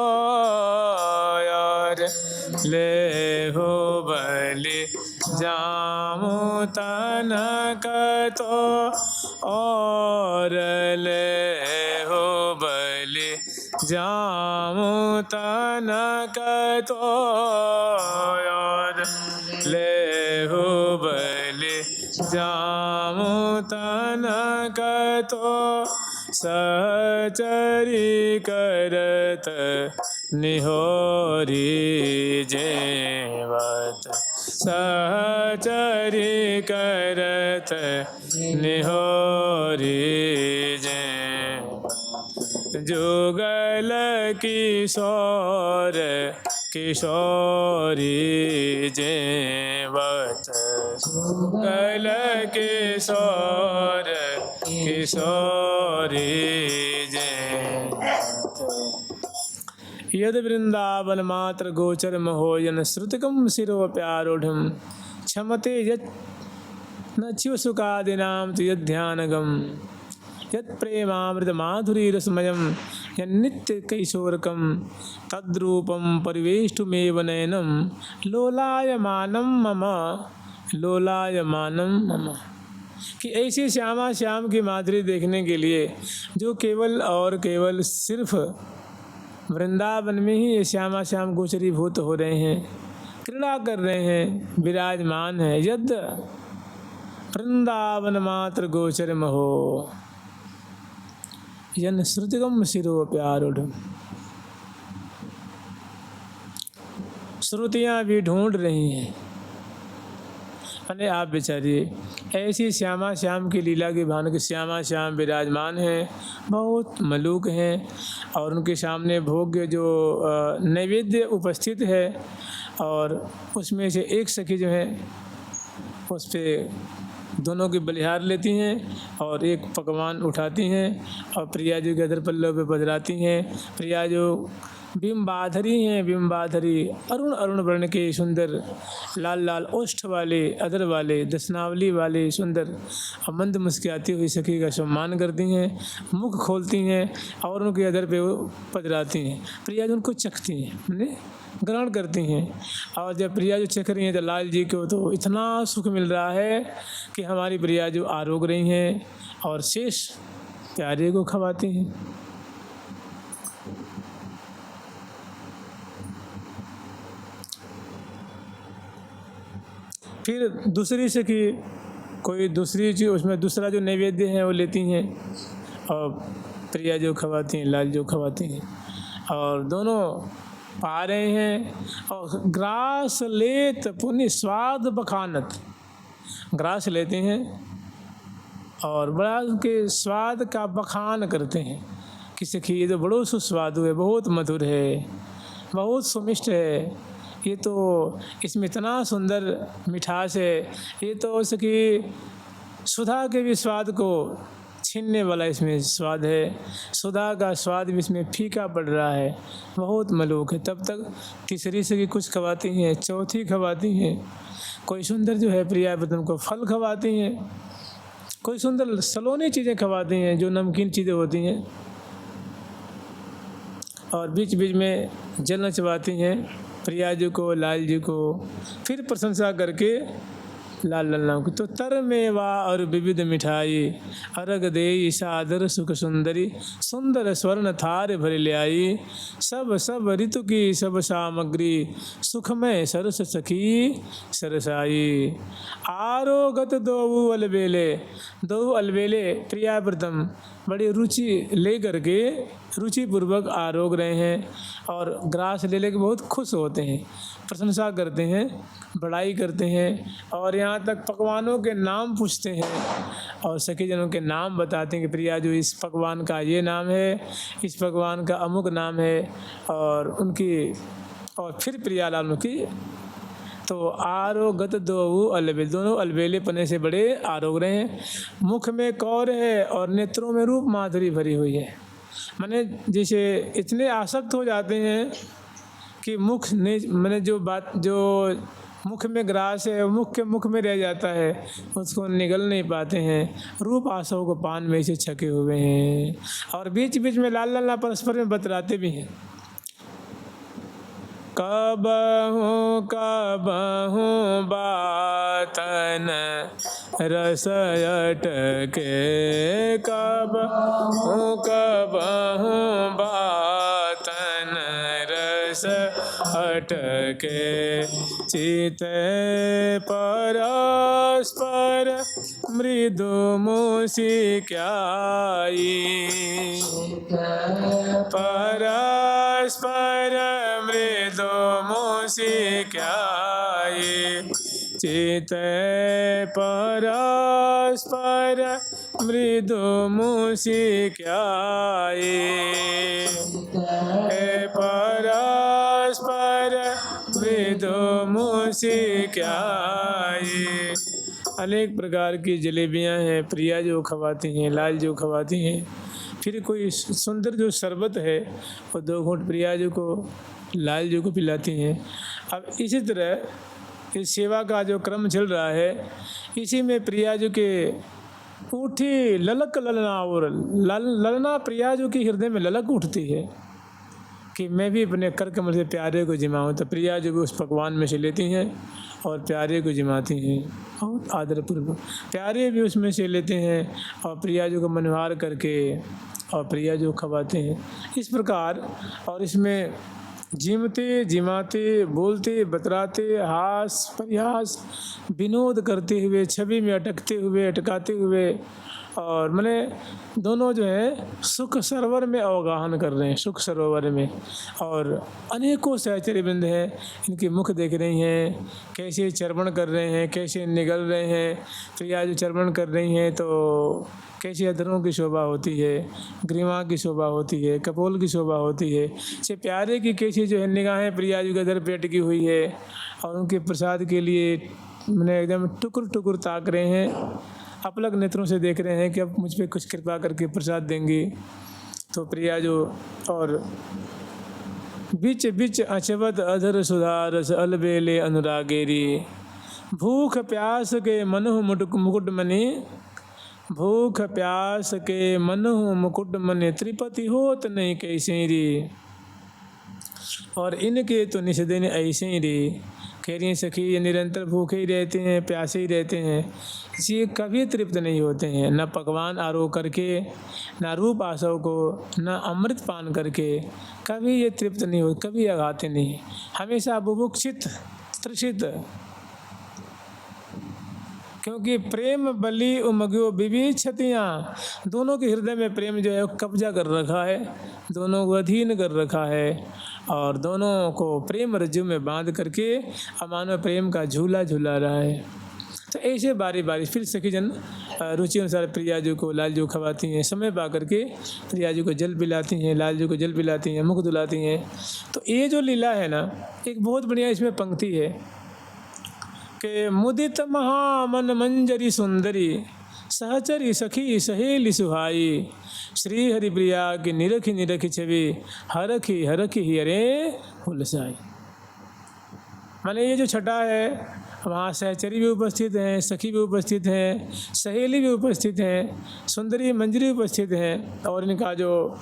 और ले हो बलि जामु तनक तो, और ले हो बलि जामु तनक तो, और ले हो बलि जामु तनक तो। सहचरी करत निहोरी जेवत सहचरी करत निहोरी जे जुगल किशोर किशोरी जेवत जुगल किशोर किशोरी जे यद वृंदावन मात्र गोचर महोयन श्रुतिकम शिरोप्यारूढ़ क्षमते यत् न च्युसुकादिनाम तु यद्ध्यानगम यत् प्रेमामृत माधुरी रसमयम यन्नित्य कैशोरकम तद्रूपम परिवेष्टुमेव नयनम लोलायमानम मम कि ऐसे श्यामा श्याम की माधुरी देखने के लिए जो केवल और केवल सिर्फ वृंदावन में ही ये श्यामा श्याम गोचरीभूत हो रहे हैं, क्रीड़ा कर रहे हैं, विराजमान है। यद वृंदावन मात्र गोचर महो यन श्रुतिगम शिरोप्यारूढ़। श्रुतियाँ भी ढूंढ रही हैं, अरे आप बेचारिए ऐसी श्यामा श्याम की लीला की भान के श्यामा श्याम विराजमान हैं, बहुत मलूक हैं और उनके सामने भोग्य जो नैवेद्य उपस्थित है और उसमें से एक सखी जो है उस पर दोनों की बलिहार लेती हैं और एक पकवान उठाती हैं और प्रिया जी के अधर पल्लव पे बजराती हैं। प्रिया जो बिंबाधरी हैं, बिंबाधरी अरुण अरुण वर्ण के सुंदर लाल लाल ओष्ठ वाले अधर वाले दशनावली वाले सुंदर और मंद मुस्कुराती हुई सखी का सम्मान करती हैं, मुख खोलती हैं और उनके अधर पे वो पधराती हैं। प्रिया जी उनको चखती हैं, मैंने ग्रहण करती हैं और जब प्रिया जो चख रही हैं तो लाल जी को तो इतना सुख मिल रहा है कि हमारी प्रिया जो आरोग रही हैं और शेष प्यारे को खवाती हैं। फिर दूसरी से कि कोई दूसरी चीज़ उसमें दूसरा जो नैवेद्य है वो लेती हैं और प्रिया जो खवाती हैं, लाल जो खवाती हैं और दोनों पा रहे हैं। और ग्रास लेत पुण्य स्वाद बखानत, ग्रास लेते हैं और बड़ा उनके स्वाद का बखान करते हैं कि सखी ये तो बड़ो सुस्वादु है, बहुत मधुर है, बहुत सुमिष्ट है, ये तो इसमें इतना सुंदर मिठास है, ये तो सखी सुधा के भी स्वाद को छीनने वाला इसमें स्वाद है, सुधा का स्वाद भी इसमें फीका पड़ रहा है, बहुत मलूक है। तब तक तीसरी से कुछ खवाती हैं, चौथी खवाती हैं, कोई सुंदर जो है प्रिया पदम को फल खवाती हैं, कोई सुंदर सलोनी चीज़ें खवाती हैं जो नमकीन चीज़ें होती हैं और बीच बीच में जल नचवाती हैं प्रिया जी को, लाल जी को। फिर प्रशंसा करके लाल नाम की तो तर मेवा और विविध मिठाई अर्घ दे सादर सुख सुंदरी सुंदर स्वर्ण थार भर ले आई सब सब ऋतु की सब सामग्री सुखमय सरस सखी सरसाई आरोगत दो अलबेले प्रिया प्रथम बड़ी रुचि ले करके रुचि पूर्वक आरोग रहे हैं और ग्रास ले लेके बहुत खुश होते हैं, प्रशंसा करते हैं, बड़ाई करते हैं और यहाँ तक पकवानों के नाम पूछते हैं और सखी जनों के नाम बताते हैं कि प्रिया जो इस पकवान का ये नाम है, इस पकवान का अमुक नाम है और उनकी और फिर प्रिया लाल की तो आरोगत दो अलबेले, दोनों अलबेले पने से बड़े आरोग रहे हैं। मुख में कौर है और नेत्रों में रूप माधुरी भरी हुई है, माने जैसे इतने आसक्त हो जाते हैं कि मुख ने मैंने जो बात जो मुख में ग्रास है मुख में रह जाता है, उसको निगल नहीं पाते हैं। रूप आसों को पान में से छके हुए हैं और बीच बीच में लाल लाल परस्पर में बतराते भी हैं। कबहू बातन रस अटके कबहू बातन रस अटके चित परस्पर मृदु मुसिक्याई परस्पर मृदु मुसिक्याई चित परस्पर मृदु मुसिक्याए, परस्पर मृदु मुसिक्याए। अनेक प्रकार की जलेबियां हैं, प्रिया जो खवाती हैं, लाल जो खवाती हैं। फिर कोई सुंदर जो शरबत है वो 2 घूंट प्रिया जी को, लाल जी को पिलाती हैं। अब इसी तरह इस सेवा का जो क्रम चल रहा है, इसी में प्रिया जी के उठी ललक ललना, और ललना प्रिया जी की हृदय में ललक उठती है कि मैं भी अपने कर कमल से प्यारे को जिमाऊँ। तो प्रिया जी भी उस पकवान में से लेती हैं और प्यारे को जिमाती हैं और आदरपूर्वक प्यारे भी उसमें से लेते हैं और प्रिया जी को मनोहार करके और प्रिया जी को खवाते हैं। इस प्रकार और इसमें जिमते जिमाते, बोलते बतराते, हास परिहास, विनोद करते हुए, छवि में अटकते हुए, अटकाते हुए, और मैंने दोनों जो है सुख सरोवर में अवगाहन कर रहे हैं, सुख सरोवर में। और अनेकों सहचर्य बिंद हैं, इनके मुख देख रही हैं, कैसे चर्वण कर रहे हैं, कैसे निगल रहे हैं। प्रिया जो चर्वण कर रही हैं तो कैसे अधरों की शोभा होती है, ग्रीवा की शोभा होती है, कपोल की शोभा होती है। से प्यारे की कैसी जो है निगाहें प्रिया जी के अधर पे अटकी हुई है और उनके प्रसाद के लिए मैंने एकदम टुकुर टुकुर ताक रहे हैं, अपलक नेत्रों से देख रहे हैं कि अब मुझ पे कुछ कृपा करके प्रसाद देंगी। तो प्रिया जो और बिच बिच अचवत अधर सुधारस अलबेले अनुरागेरी, भूख प्यास के मनहु मुकुट मनि, भूख प्यास के मनहु मुकुट मनि, त्रिपति होत नहीं कैसे रे, और इनके तो निषदिन ऐसे ही रे। कह रही हैं सखी, ये निरंतर भूखे ही रहते हैं, प्यासे ही रहते हैं, ये कभी तृप्त नहीं होते हैं, न पकवान आरोह करके, न रूप आसव को, न अमृत पान करके कभी ये तृप्त नहीं होते, कभी अघाते नहीं, हमेशा बुभुक्षित तृषित। क्योंकि प्रेम बलि उमग्यो विविक्षतियाँ, दोनों के हृदय में प्रेम जो है कब्जा कर रखा है, दोनों को अधीन कर रखा है और दोनों को प्रेम रज्जु में बांध करके अमानव प्रेम का झूला झूला रहा है। तो ऐसे बारी बारी फिर सखी जन रुचि अनुसार प्रिया जी को, लाल जी को खवाती हैं, समय पा करके प्रिया जी को जल पिलाती हैं, लाल जी को जल पिलाती हैं, मुख धुलाती हैं। तो ये जो लीला है ना, एक बहुत बढ़िया इसमें पंक्ति है कि मुदित महामन मंजरी सुंदरी, सहचरी सखी सहेली सुहाई, श्री हरि प्रिया की निरखी निरखी छवि, हरखी हरखी ही अरे हुलसाई। माने ये जो छटा है, वहाँ सहचरी भी उपस्थित हैं, सखी भी उपस्थित हैं, सहेली भी उपस्थित हैं, सुंदरी मंजरी उपस्थित हैं, और इनका जो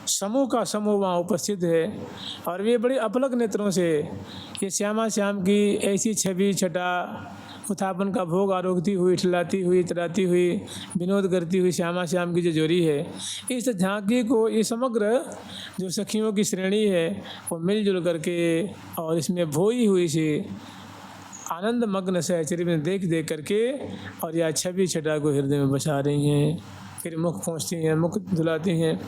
समूह का समूह वहाँ उपस्थित है। और वे बड़े अपलक नेत्रों से ये श्यामा श्याम की ऐसी छवि छटा, उत्थापन का भोग आरोगती हुई, ठिलाती हुई, तराती हुई, विनोद करती हुई श्यामा श्याम की जो जोड़ी है, इस झांकी को, ये समग्र जो सखियों की श्रेणी है वो मिलजुल करके और इसमें भोई हुई सी आनंद मग्न सहचर्य में देख देख करके और यह छवि छटा को हृदय में बसा रही हैं। फिर मुख पहुँचती हैं, मुख धुलाती हैं,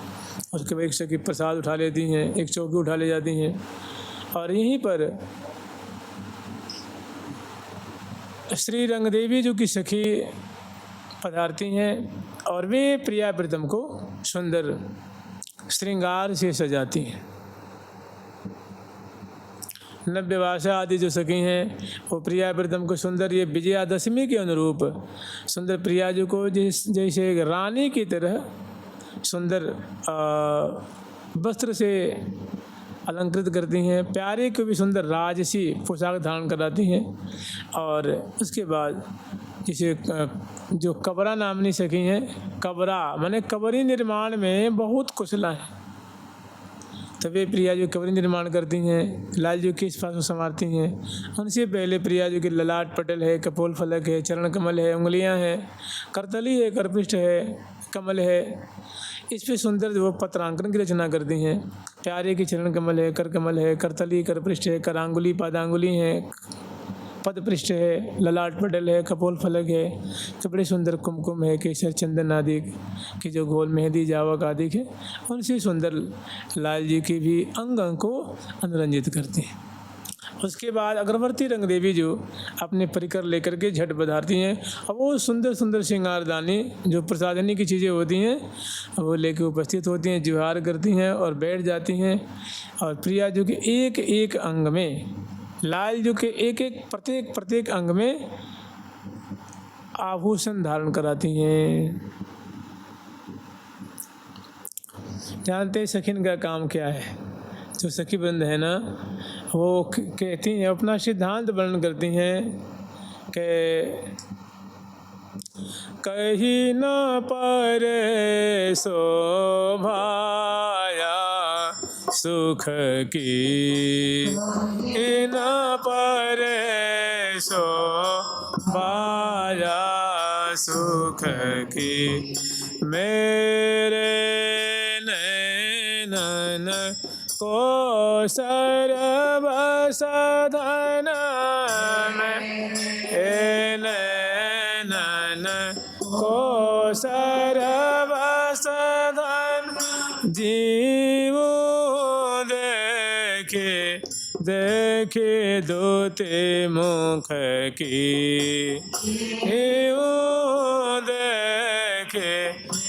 उसके बाद एक सखी प्रसाद उठा लेती हैं, एक चौकी उठा ले जाती हैं, और यहीं पर श्री रंगदेवी जो की सखी पधारती हैं और वे प्रिया प्रीतम को सुंदर श्रृंगार से सजाती हैं। नव्यवासा आदि जो सखी हैं वो प्रिया प्रीतम को सुंदर, ये विजयादशमी के अनुरूप सुंदर प्रिया जी को जैसे एक रानी की तरह सुंदर वस्त्र से अलंकृत करती हैं, प्यारे को भी सुंदर राजसी पोशाक धारण कराती हैं। और उसके बाद जिसे जो कबरा नामनी सखी हैं, कबरा माने कबरी निर्माण में बहुत कुशला है, तो वे प्रिया जी कबरी निर्माण करती हैं, लाल जी के पास में संवारती हैं। उनसे पहले प्रिया जी के ललाट पटल है, कपोल फलक है, चरण कमल है, उंगलियां हैं, करतली है, करपृष्ठ है, कमल है, इस पे सुंदर जो पत्रांकन की रचना करती हैं। प्यारे की चरण कमल है, कर कमल है, करतली, करपृष्ठ है, करांगुली, पादांगुली है, पद पृष्ठ है, ललाट पटल है, कपोल फलक है, तो बड़े सुंदर कुमकुम है, केसर चंदन आदि की जो घोल, मेहंदी, जावक आदि है, उनसे सुंदर लाल जी की भी अंग अंग को अनुरंजित करते हैं। उसके बाद अग्रवर्ती रंग देवी जो अपने परिकर लेकर के झट पधारती हैं और वो सुंदर सुंदर श्रृंगारदानी जो प्रसाधनी की चीज़ें होती हैं वो लेके उपस्थित होती हैं, जुहार करती हैं और बैठ जाती हैं। और प्रिया जो कि एक एक अंग में, लाल जो कि एक एक प्रत्येक प्रत्येक अंग में आभूषण धारण कराती हैं। जानते हैं सखिन का काम क्या है? जो सखी वृंद है ना, वो कहती हैं, अपना सिद्धांत वर्णन करती हैं कि कहीं न पर शोभाया सुख की, न पर शोभाया सुख की, मेरे नैनन को सर्व साधन में, नैनन को सर्व साधन, जीव देखे देखे दोते मुख की, देखे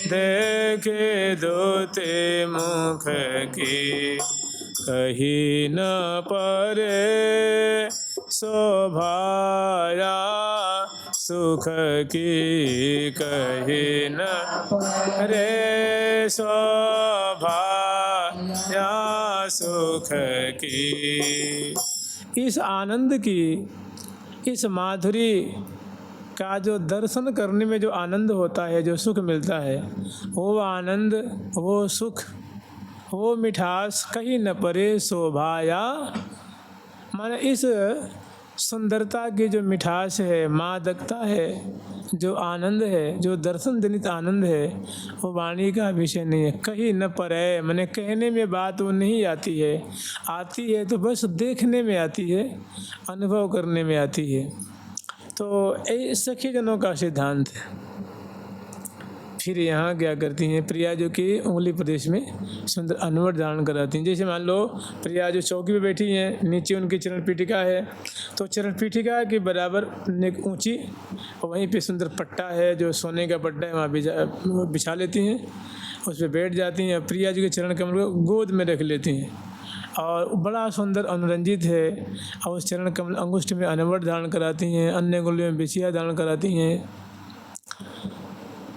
देखे दोते मुख की, कहीं न परे शोभाया सुख की, कहीं न परे शोभाया सुख की। इस आनंद की, इस माधुरी का जो दर्शन करने में जो आनंद होता है, जो सुख मिलता है, वो आनंद, वो सुख, वो मिठास कहीं न परे शोभाया, माने इस सुंदरता की जो मिठास है, मादकता है, जो आनंद है, जो दर्शन जनित आनंद है, वो वाणी का विषय नहीं है। कहीं न परे, माने कहने में बात वो नहीं आती है, आती है तो बस देखने में आती है, अनुभव करने में आती है। तो ये सखी जनों का सिद्धांत है। फिर यहाँ क्या करती हैं प्रिया जो कि उंगली प्रदेश में सुंदर अनवट धारण कराती हैं। जैसे मान लो प्रिया जो चौकी पे बैठी हैं, नीचे उनकी चरण पीठिका है, तो चरण पीठिका के बराबर एक ऊंची, वहीं पे सुंदर पट्टा है जो सोने का पट्टा है, वहाँ बिछा लेती हैं, उस पर बैठ जाती हैं। प्रिया जी के चरण कमल को गोद में रख लेती हैं और बड़ा सुंदर अनुरंजित है, और उस चरण कमल अंगुष्ठ में अनवट धारण कराती हैं, अन्य अंगुलियों में बिछिया धारण कराती हैं,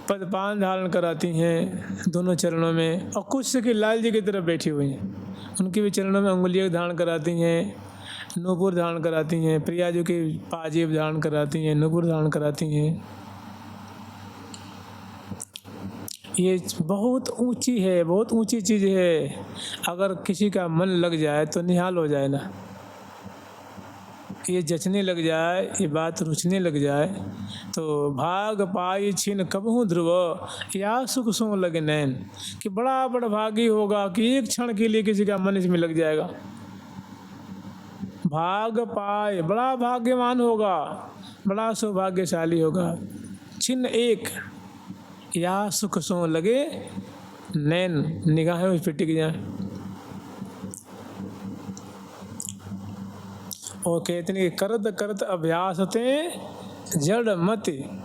पदपान धारण कराती हैं दोनों चरणों में। और कुछ सखी लाल जी की तरफ बैठी हुई हैं, उनके भी चरणों में अंगुलियाँ धारण कराती हैं, नूपुर धारण कराती हैं। प्रिया जी की पाजेब धारण कराती हैं, नूपुर धारण कराती हैं। ये बहुत ऊंची है, बहुत ऊंची चीज़ है। अगर किसी का मन लग जाए तो निहाल हो जाए ना, ये जचने लग जाए, ये बात रुचने लग जाए, तो भाग पाई छिन कबहू ध्रुव या सुख सो लगे नैन, कि बड़ा बड़ा भागी होगा कि एक क्षण के लिए किसी का मन इसमें लग जाएगा। भाग पाए, बड़ा भाग्यवान होगा, बड़ा सौभाग्यशाली होगा। छिन एक, या सुख सो लगे नैन, निगाहें उस पे टिक जाए। और कहते हैं कि करत करत अभ्यास ते जड़ मत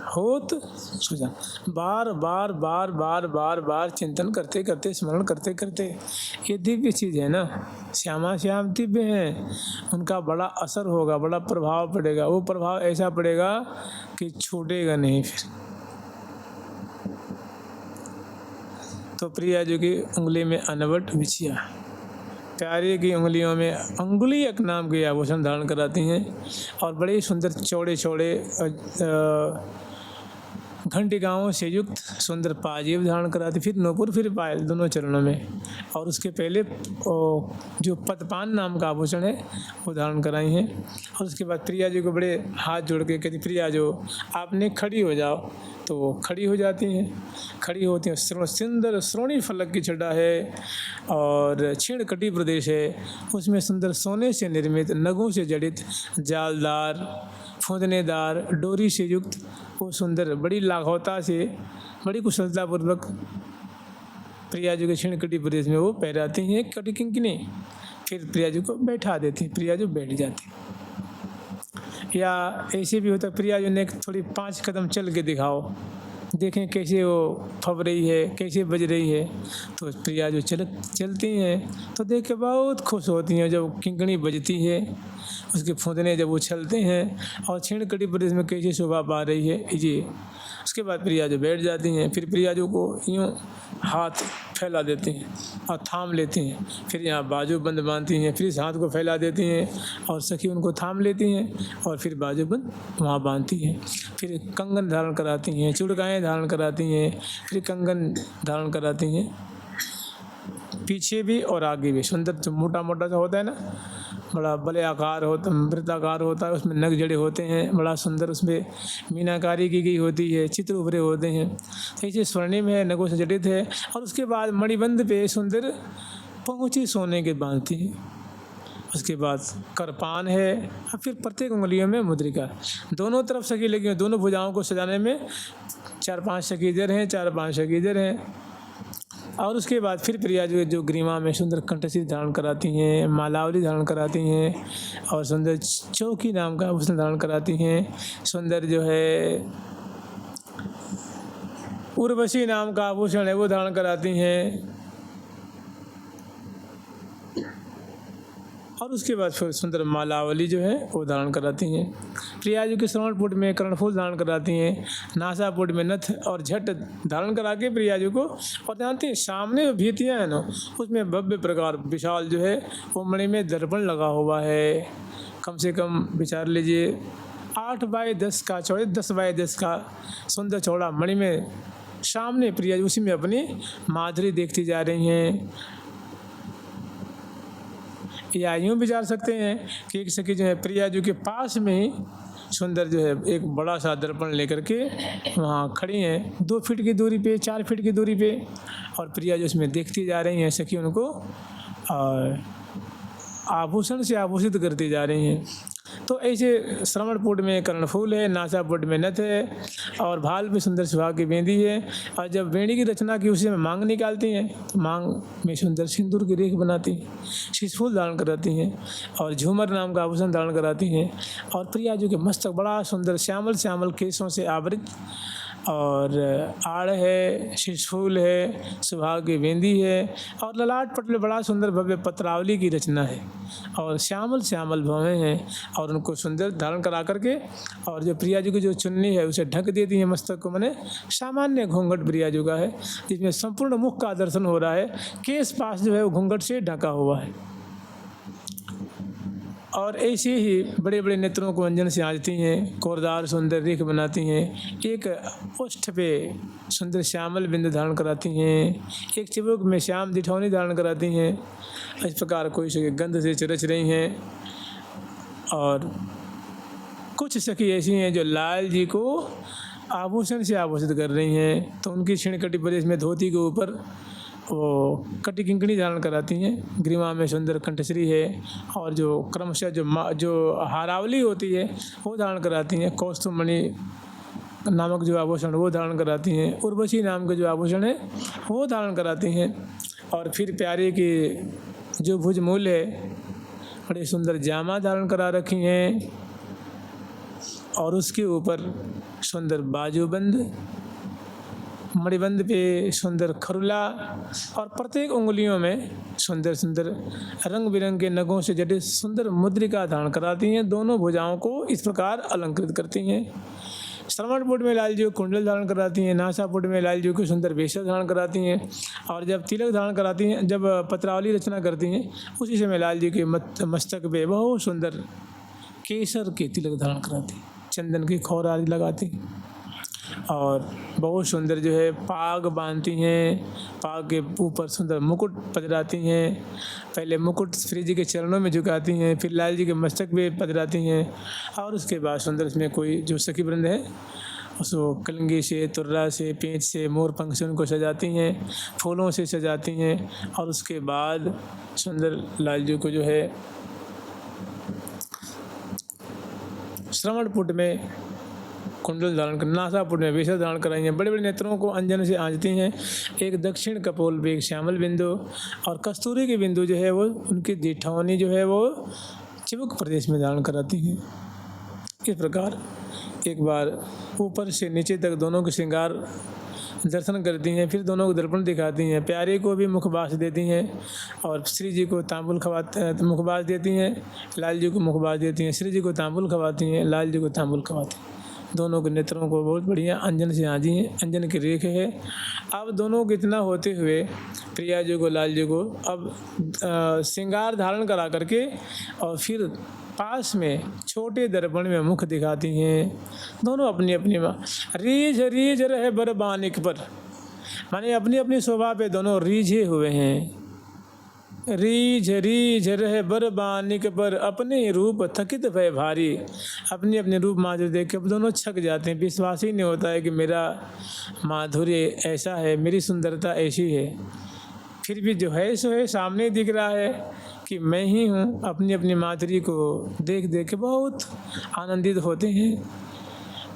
होत सुजान, बार बार बार बार बार बार चिंतन करते करते, स्मरण करते करते, ये दिव्य चीज़ है ना, श्यामा श्याम दिव्य हैं, उनका बड़ा असर होगा, बड़ा प्रभाव पड़ेगा। वो प्रभाव ऐसा पड़ेगा कि छूटेगा नहीं फिर। तो प्रिया जी की उंगली में अनवट बिछिया, प्यारे की उंगलियों में अंगुलियक नाम के आभूषण धारण कराती हैं, और बड़े सुंदर चौड़े चौड़े घंटिकाओं से युक्त सुंदर पाजेब धारण कराती, फिर नूपुर फिर पायल दोनों चरणों में। और उसके पहले जो पदपान नाम का आभूषण है वो धारण कराई हैं। और उसके बाद प्रिया जी को बड़े हाथ जोड़ के कहती, प्रिया जो आपने खड़ी हो जाओ, तो वो खड़ी हो जाती हैं। खड़ी होती हैं, सुंदर श्रोणी फलक की छटा है और क्षीण कटी प्रदेश है, उसमें सुंदर सोने से निर्मित, नगों से जड़ित, जालदार, फूंदनेदार, डोरी से युक्त वो सुंदर, बड़ी लाघवता से, बड़ी कुशलतापूर्वक प्रिया जी के क्षीण कटी प्रदेश में वो पहराती हैं कटी किंकिनी। फिर प्रिया जी को बैठा देती, प्रिया जी बैठ जाती। या ऐसे भी होता है प्रिया जी ने थोड़ी 5 कदम चल के दिखाओ, देखें कैसे वो फब रही है, कैसे बज रही है। तो प्रिया जो चलती हैं तो देख के बहुत खुश होती हैं। जब किंकणी बजती है, उसके फुदने जब उछलते हैं और छेड़कड़ी प्रदेश में कैसी शोभा पा रही है जी। उसके बाद प्रिया जो बैठ जाती हैं, फिर प्रिया जो को यूँ हाथ फैला देती हैं और थाम लेती हैं। फिर यहाँ बाजू बंद बांधती हैं, फिर इस हाथ को फैला देती हैं और सखी उनको थाम लेती हैं और फिर बाजू बंद वहाँ बांधती हैं। फिर कंगन धारण कराती हैं, चुड़काएँ धारण कराती हैं, फिर कंगन धारण कराती हैं, पीछे भी और आगे भी। सुंदर जो मोटा मोटा सा होता है ना, बड़ा बड़े आकार होता, वृत्ताकार होता है, उसमें नग जड़े होते हैं, बड़ा सुंदर उसमें मीनाकारी की गई होती है, चित्र उभरे होते हैं। ऐसे स्वर्णिम है, नगों से जड़ित है। और उसके बाद मणिबंध पे सुंदर पहुँची सोने के बांधती है। उसके बाद करपान है और फिर प्रत्येक उंगलियों में मुद्रिका। दोनों तरफ सखी लगी हैं, दोनों भुजाओं को सजाने में 4-5 सखी इधर हैं, 4-5 सखी इधर हैं। और उसके बाद फिर प्रिया जो ग्रीवा में सुंदर कंठसी धारण कराती हैं, मालावली धारण कराती हैं और सुंदर चौकी नाम का आभूषण धारण कराती हैं। सुंदर जो है उर्वशी नाम का आभूषण है वो धारण कराती हैं। और उसके बाद फिर सुंदर मालावली जो है वो धारण कराती हैं। प्रिया जी के श्रवणपुट में कर्णफूल धारण कराती हैं, नासापुट में नथ और झट धारण करा के प्रिया जी को। और जानते हैं सामने जो भीतियाँ हैं ना, उसमें भव्य प्रकार विशाल जो है वो मणि में दर्पण लगा हुआ है। कम से कम विचार लीजिए 8x10 का चौड़े, 10x10 का सुंदर चौड़ा मणि में सामने प्रिया जी उसी में अपनी माधुरी देखती जा रही हैं। या यूँ विचार सकते हैं कि एक सखी जो है प्रिया जी के पास में ही सुंदर जो है एक बड़ा सा दर्पण लेकर के वहाँ खड़ी हैं, 2 फीट की दूरी पे, 4 फीट की दूरी पे। और प्रिया जो उसमें देखती जा रही हैं, सखी उनको और आभूषण से आभूषित करती जा रही हैं। तो ऐसे श्रवणपुट में कर्णफूल है, नासापुट में नथ है और भाल में सुंदर सुहाग की बेंदी है। और जब बेंडी की रचना की उसी में मांग निकालती हैं तो मांग में सुंदर सिंदूर की रेख बनाती हैं, शीशफूल धारण कराती हैं और झूमर नाम का आभूषण धारण कराती हैं। और प्रिया जी के मस्तक बड़ा सुंदर श्यामल श्यामल केशों से आवृत और आड़ है, शीशफूल है, सुहाग की बेंदी है और ललाट पट में बड़ा सुंदर भव्य पत्रावली की रचना है और श्यामल श्यामल भवें हैं। और उनको सुंदर धारण करा करके और जो प्रिया जी की जो चुन्नी है उसे ढक देती है मस्तक को। मैंने सामान्य घूंघट प्रिया जी का है जिसमें संपूर्ण मुख का दर्शन हो रहा है, केस पास जो है वो घूंघट से ढका हुआ है। और ऐसे ही बड़े बड़े नेत्रों को अंजन से आंचती हैं, कोरदार सुंदर रेख बनाती हैं, एक ओष्ठ पे सुंदर श्यामल बिंद धारण कराती हैं, एक चिबुक में श्याम दिठौनी धारण कराती हैं। इस प्रकार कोई सखी गंध से चिरच रही हैं। और कुछ सखी ऐसी हैं जो लाल जी को आभूषण से आभूषित कर रही हैं, तो उनकी छेड़कटी प्रदेश में धोती के ऊपर वो कटी किंकणी धारण कराती हैं, ग्रीवा में सुंदर कंठश्री है और जो क्रमशः जो हारावली होती है वो धारण कराती हैं, कौस्तुभमणि नामक जो आभूषण वो धारण कराती हैं, उर्वशी नाम के जो आभूषण है वो धारण कराती हैं। और फिर प्यारे की जो भुजमूल है बड़े सुंदर जामा धारण करा रखी हैं और उसके ऊपर सुंदर बाजूबंद, मणिबंध पे सुंदर खरुला और प्रत्येक उंगलियों में सुंदर सुंदर रंग बिरंगे नगों से जड़े सुंदर मुद्रिका धारण कराती हैं। दोनों भुजाओं को इस प्रकार अलंकृत करती हैं। श्रवणपुट में लाल जी को कुंडल धारण कराती हैं, नासापुट में लाल जी को सुंदर वेशा धारण कराती हैं और जब तिलक धारण कराती हैं, जब पत्रावली रचना करती हैं उसी समय लाल जी के मस्तक पे बहुत सुंदर केसर के तिलक धारण कराती हैं, चंदन की खौर आदि लगाती हैं और बहुत सुंदर जो है पाग बांधती हैं, पाग के ऊपर सुंदर मुकुट पधराती हैं। पहले मुकुट श्री जी के चरणों में झुकाती हैं, फिर लाल जी के मस्तक पे पधराती हैं और उसके बाद सुंदर इसमें कोई जो सखी वृंद है उसको कलंगी से, तुर्रा से, पेंच से, मोर पंख से उनको सजाती हैं, फूलों से सजाती हैं। और उसके बाद सुंदर लाल जी को जो है श्रवणपुट में कुंडल धारण कर, नासापुट में वेशा धारण कराई हैं, बड़े बड़े नेत्रों को अंजन से आंजती हैं, एक दक्षिण कपोल पे एक श्यामल बिंदु और कस्तूरी के बिंदु जो है वो उनकी जेठौनी जो है वो चिबुक प्रदेश में धारण कराती हैं। इस प्रकार एक बार ऊपर से नीचे तक दोनों के श्रृंगार दर्शन करती हैं, फिर दोनों को दर्पण दिखाती हैं, प्यारे को भी मुखबास देती हैं और श्री जी को तांबुल मुखबास देती हैं, लाल जी को मुखबास देती हैं, श्री जी को तांबुल खवाती हैं, लाल जी को तांबुल खवाती हैं। दोनों के नेत्रों को बहुत बढ़िया अंजन से आजी हैं, अंजन की रेख है। अब दोनों को इतना होते हुए प्रिया जी को लाल जी को अब श्रृंगार धारण करा करके और फिर पास में छोटे दर्पण में मुख दिखाती हैं। दोनों अपनी अपनी रीझ रीझ रहे बरबानिक पर, माने अपनी अपनी शोभा पे दोनों रीझे हुए हैं। रीझ रीझ रहे बरबानिक पर अपने ही रूप थकित भय भारी, अपनी अपने रूप माधुर्य देख के अब दोनों छक जाते हैं। विश्वास ही नहीं होता है कि मेरा माधुर्य ऐसा है, मेरी सुंदरता ऐसी है, फिर भी जो है सो है सामने दिख रहा है कि मैं ही हूँ। अपनी अपनी माधुरी को देख देख के बहुत आनंदित होते हैं।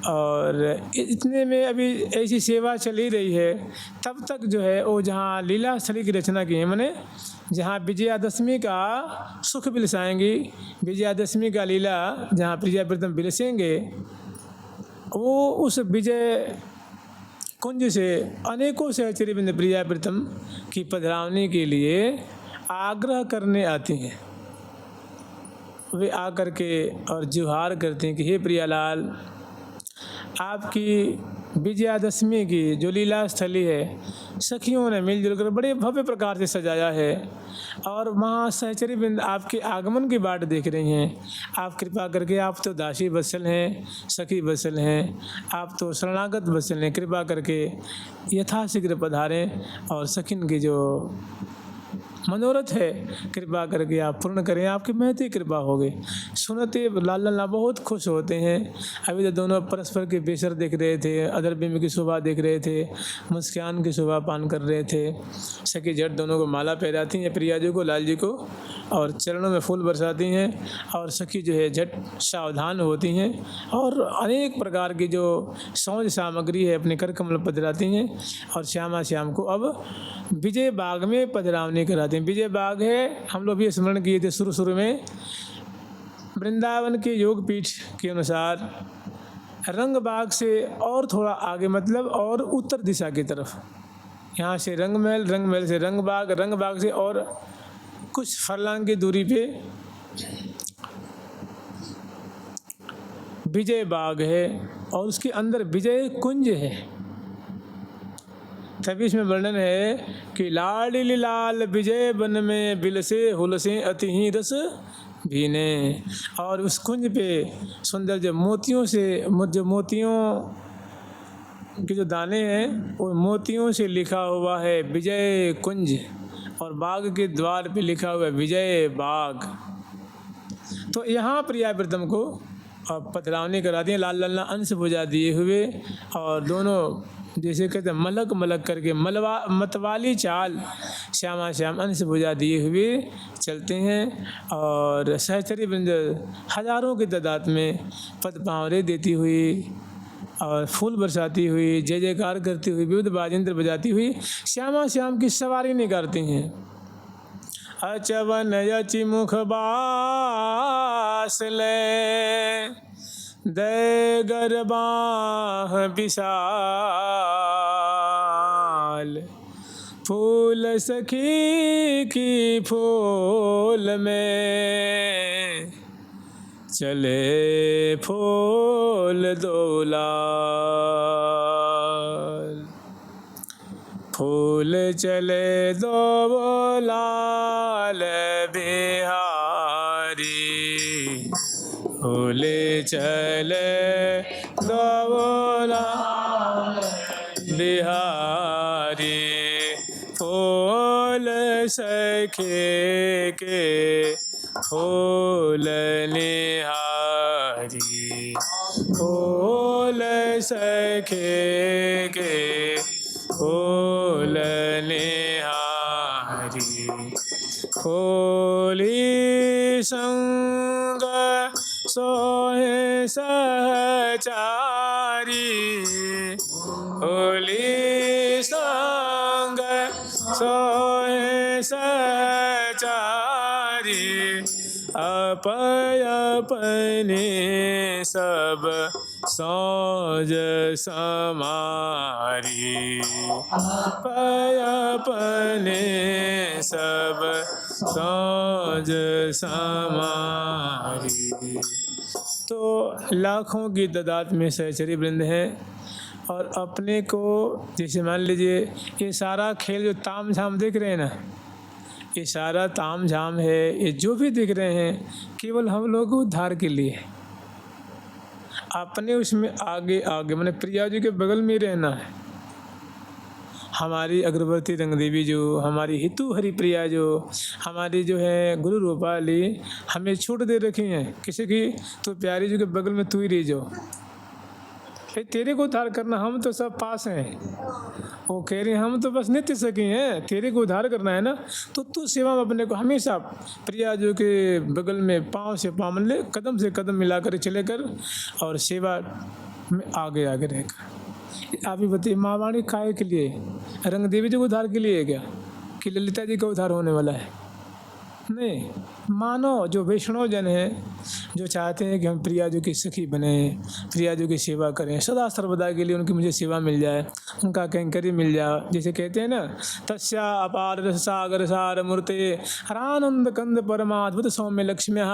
और इतने में अभी ऐसी सेवा चली रही है, तब तक जो है वो जहाँ लीला स्थली की रचना की है, मैंने जहाँ विजयादशमी का सुख बिलसाएंगी, विजयादशमी का लीला जहाँ प्रिया प्रीतम बिलसेंगे, वो उस विजय कुंज से अनेकों सहचरी बिंद प्रिया प्रीतम की पधरावनी के लिए आग्रह करने आती हैं। वे आकर के और जुहार करते हैं कि हे प्रियालाल, आपकी विजयादशमी की जो लीला स्थली है सखियों ने मिलजुल कर बड़े भव्य प्रकार से सजाया है और वहाँ सहचरी बिंद आपके आगमन की बाट देख रही हैं। आप कृपा करके, आप तो दासी वत्सल हैं, सखी वत्सल हैं, आप तो शरणागत वत्सल हैं, कृपा करके यथाशीघ्र पधारें और सखिन की जो मनोरथ है कृपा करके आप पूर्ण करें, आपकी महती कृपा होगी। सुनते लाल लाला बहुत खुश होते हैं। अभी तो दोनों परस्पर के बेसर देख रहे थे, अदर बिंब की शोभा देख रहे थे, मुस्कान की शोभा पान कर रहे थे। सखी झट दोनों को माला पहराती हैं, प्रिया जी को लाल जी को, और चरणों में फूल बरसाती हैं और सखी जो है झट सावधान होती हैं और अनेक प्रकार की जो सौंज सामग्री है अपने कर कमल पधराती हैं और श्यामा श्याम को अब विजय बाग में पधरावनी कराते हैं। विजय बाग है, हम लोग भी स्मरण किए थे शुरू में, वृंदावन के योग पीठ के अनुसार रंग बाग से और थोड़ा आगे, मतलब और उत्तर दिशा की तरफ, यहाँ से रंग महल से रंग बाग से और कुछ फरलांग की दूरी पे विजय बाग है और उसके अंदर विजय कुंज है। तभी इसमें वर्णन है कि लाडली लाल विजय वन में बिलसे हुलसे अति ही रस भीने, और उस कुंज पे सुंदर जो मोतियों के जो दाने हैं वो मोतियों से लिखा हुआ है विजय कुंज, और बाग के द्वार पे लिखा हुआ है विजय बाग। तो यहाँ प्रिया प्रीतम को पधरावनी कराती हैं लाल लल्ला अंश बुझा दिए हुए, और दोनों जैसे कहते हैं मलक मलक करके मतवाली चाल श्यामा श्याम अंश बुझा दिए हुए चलते हैं। और सहचरी बिंद हजारों की तादाद में पद पावरे देती हुई और फूल बरसाती हुई, जय जयकार करती हुई, विविध बाजिंद्र बजाती हुई श्यामा श्याम की सवारी निकालती हैं। अचवन यचि मुख बास ले दे गरबाह विशाल, फूल सखी की फूल में चले फूल दोलाल, फूल चले दो लाल बिहारी, फूल चले दो लाल बिहारी, फूल सखे के फूल निहारी, फूल सखे के फूल निहारी, खोली संग सोहे सहचारी, होली संग सोए सचारी, अपने सब सौज समारी, अपने सब सौज समारी। तो लाखों की तादाद में सहचरी वृंद हैं और अपने को जैसे मान लीजिए ये सारा खेल जो ताम झाम देख रहे हैं ना, ये सारा ताम झाम है, ये जो भी देख रहे हैं केवल हम लोग को उद्धार के लिए। अपने उसमें आगे आगे मैंने प्रिया जी के बगल में ही रहना है। हमारी अग्रवर्ती रंग देवी जो, हमारी हितू हरि प्रिया जो, हमारी जो है गुरु रूपाली, हमें छूट दे रखी हैं किसी की, तो प्यारी जी के बगल में तू ही रह जाओ, तेरे को उद्धार करना, हम तो सब पास हैं। वो कह रही हम तो बस नित्य सखी हैं, तेरे को उद्धार करना है ना, तो तू सेवा में अपने को हमेशा प्रिया जो के बगल में पाँव से पाँव ले, कदम से कदम मिलाकर चले कर और सेवा में आगे आगे रहकर। आप ही बताइए महावाणी काय के लिए, रंग देवी जी को उद्धार के लिए है क्या, कि ललिता जी का उद्धार होने वाला है? नहीं, मानो जो वैष्णव जन हैं जो चाहते हैं कि हम प्रिया जी की सखी बने, प्रिया जी की सेवा करें, सदा सर्वदा के लिए उनकी मुझे सेवा मिल जाए, उनका कैंकरी मिल जाए, जैसे कहते हैं ना, तस्या अपार रसागर सार मूर्ते हरानंद कंद परमाद्भुत सौम्य लक्ष्म्य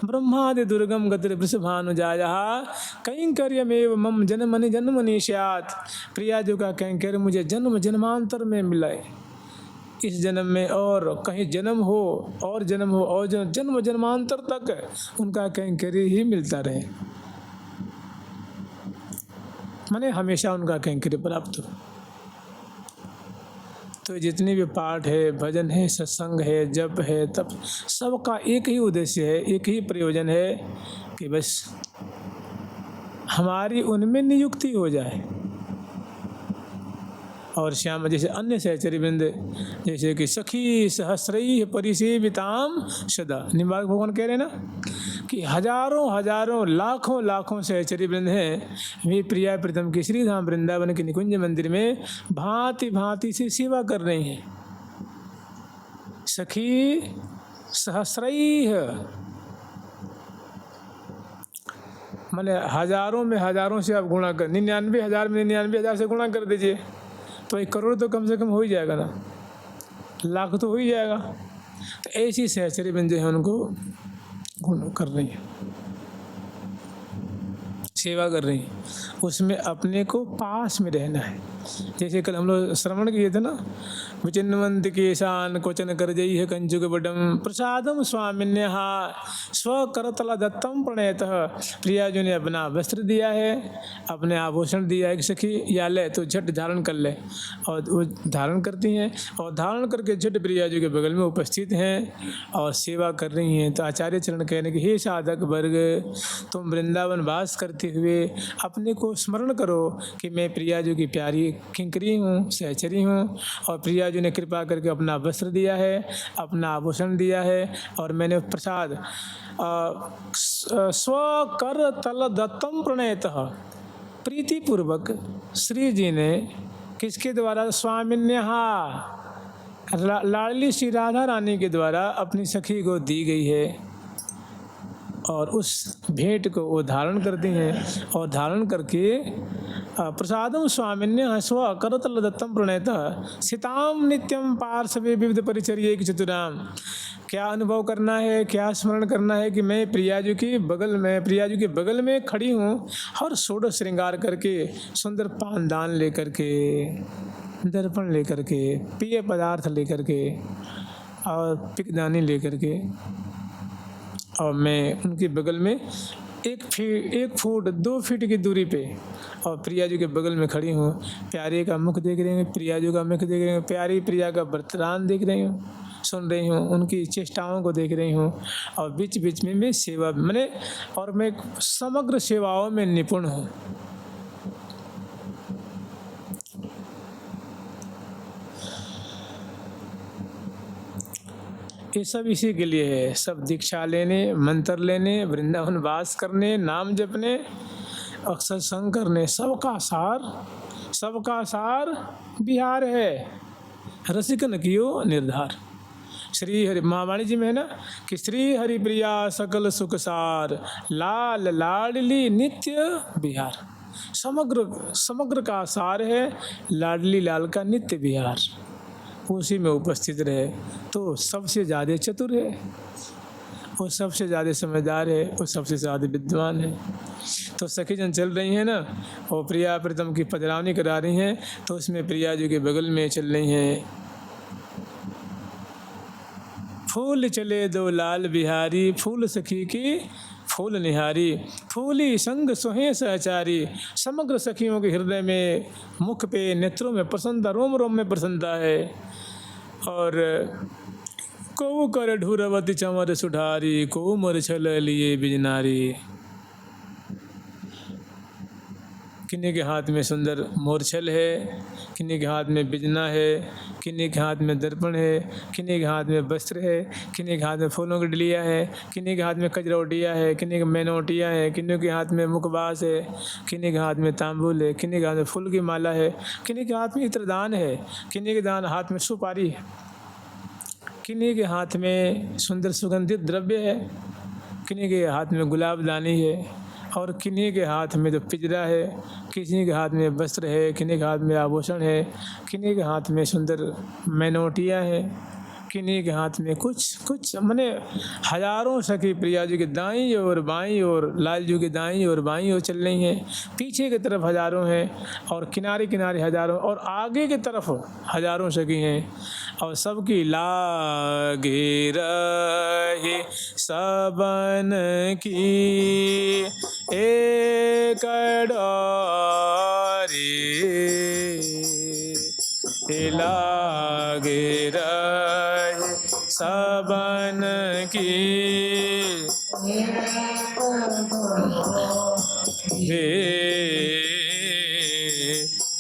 ब्रह्मादि दुर्गम गतिर वृषभानुजाया कैंकर्यमेव मम जन्मनि जन्मनि स्यात्। प्रिया जी का कैंकर मुझे जन्म जन्मांतर में मिलाए, इस जन्म में और कहीं जन्म हो और जन्म हो और जन्म जन्मांतर तक उनका कैंकरी ही मिलता रहे, माने हमेशा उनका कैंकरी प्राप्त हो। तो जितने भी पाठ है, भजन है, सत्संग है, जप है, तप, सबका एक ही उद्देश्य है, एक ही प्रयोजन है कि बस हमारी उनमें नियुक्ति हो जाए। और श्याम जैसे अन्य सहचरी वृंद जैसे कि सखी सहस्रई परिसेविताम सदा, निम्बार्क भगवान कह रहे हैं ना कि हजारों हजारों लाखों लाखों सहचरी वृंद हैं, वे प्रिया प्रीतम की श्री धाम वृंदावन के निकुंज मंदिर में भांति भांति से सेवा कर रही हैं। सखी सहस्रई माने हजारों में हजारों से आप गुणा कर, 99,000 में 99,000 से गुणा कर दीजिए तो 1 करोड़ तो कम से कम हो ही जाएगा ना, लाख तो हो ही जाएगा। तो ऐसी सहचरी वृंद जो है उनको गुण कर रही है, सेवा कर रही है, उसमें अपने को पास में रहना है। जैसे कल हम लोग श्रवण किए थे ना, विचिन्वंत केशान क्वचन कर जई है कंचुक बडम प्रसादम स्वामिन्य स्वकरतला दत्तम प्रणयतः। प्रिया जी ने अपना वस्त्र दिया है, अपने आभूषण दिया है कि सखी या ले तो झट धारण कर ले, और वो धारण करती हैं और धारण करके झट प्रिया जी के बगल में उपस्थित हैं और सेवा कर रही हैं। तो आचार्य चरण कहने कि हे साधक वर्ग, तुम वृंदावन वास करते हुए अपने को स्मरण करो कि मैं प्रिया जी की प्यारी किंकरी हूँ, सहचरी हूँ, और प्रिया जी ने कृपा करके अपना वस्त्र दिया है, अपना आभूषण दिया है, और मैंने प्रसाद स्वकर तल दत्तम प्रणयतः, प्रीतिपूर्वक श्री जी ने किसके द्वारा, स्वामिन्य लाडली श्री राधा रानी के द्वारा अपनी सखी को दी गई है, और उस भेंट को वो धारण करती हैं और धारण करके प्रसादम स्वामिन्य स्व करतल दत्तम प्रणयतः सीताम नित्यम पार्श्वे विविध परिचर्य चतुराम। क्या अनुभव करना है, क्या स्मरण करना है कि मैं प्रिया जी की बगल में, प्रिया जी के बगल में खड़ी हूँ और षोडश श्रृंगार करके, सुंदर पानदान लेकर के, दर्पण लेकर के, पेय पदार्थ लेकर के और पिकदानी लेकर के, और मैं उनके बगल में 1 फुट 2 फीट की दूरी पे और प्रिया जी के बगल में खड़ी हूँ। प्यारे का मुख देख रही हूँ, प्रिया जी का मुख देख रही हूँ, प्यारी प्रिया का वर्तमान देख रही हूँ, सुन रही हूँ, उनकी चेष्टाओं को देख रही हूँ, और बीच बीच में मैं सेवा मैंने, और मैं समग्र सेवाओं में निपुण हूँ। ये सब इसी के लिए है, सब दीक्षा लेने, मंत्र लेने, वृंदावन वास करने, नाम जपने, अक्षर संग करने, सबका सार सबका सार बिहार है, रसिकन कियो निर्धार। श्री हरि महावाणी जी में है ना कि श्री हरि प्रिया सकल सुख सार, लाल लाडली नित्य बिहार। समग्र का सार है लाडली लाल का नित्य बिहार, उसी में उपस्थित रहे तो सबसे ज़्यादा चतुर है, वो सबसे ज़्यादा समझदार है, वो सबसे ज़्यादा विद्वान है। तो सखी जन चल रही हैं ना, वो प्रिया प्रीतम की पधरावनी करा रही हैं, तो उसमें प्रिया जी के बगल में चल रही हैं, फूल चले दो लाल बिहारी, फूल सखी की फूल निहारी, फूली संग सोहे सहचारी। समग्र सखियों के हृदय में, मुख पे, नेत्रों में प्रसन्नता, रोम रोम में प्रसन्नता है। और को कर ढूरवती चमर सुधारी, को मर छल लिए बिजनारी। किन्हीं के हाथ में सुंदर मोरछल है, किन्हीं के हाथ में बिजना है, किन्हीं के हाथ में दर्पण है, किन्हीं के हाथ में वस्त्र है, किन्हीं के हाथ में फूलों की डलिया है, किन्हीं के हाथ में कजरौटिया है, किन्हीं के मैनौटिया है, किन्हीं के हाथ में मुखबास है, किन्हीं के हाथ में तांबुल है, किन्हीं के हाथ में फूल की माला है, किन्हीं के हाथ में इत्रदान है, किन्हीं के हाथ में सुपारी है, किन्हीं के हाथ में सुंदर सुगंधित द्रव्य है, किन्हीं के हाथ में गुलाब दानी है, और किन्हीं के हाथ में तो पिंजरा है, किसी के हाथ में वस्त्र है, किन्हीं के हाथ में आभूषण है, किन्हीं के हाथ में सुंदर मैनौटियाँ है, किन्हीं के हाथ में कुछ माने हजारों सखी प्रिया जी के दाईं और बाईं और लाल जी के दाईं और बाईं और चल रही हैं। पीछे की तरफ हजारों हैं और किनारे किनारे हजारों और आगे की तरफ हजारों सखी हैं, और सबकी लागे रहे सबन की एक डोरी, लागे रहे सबन की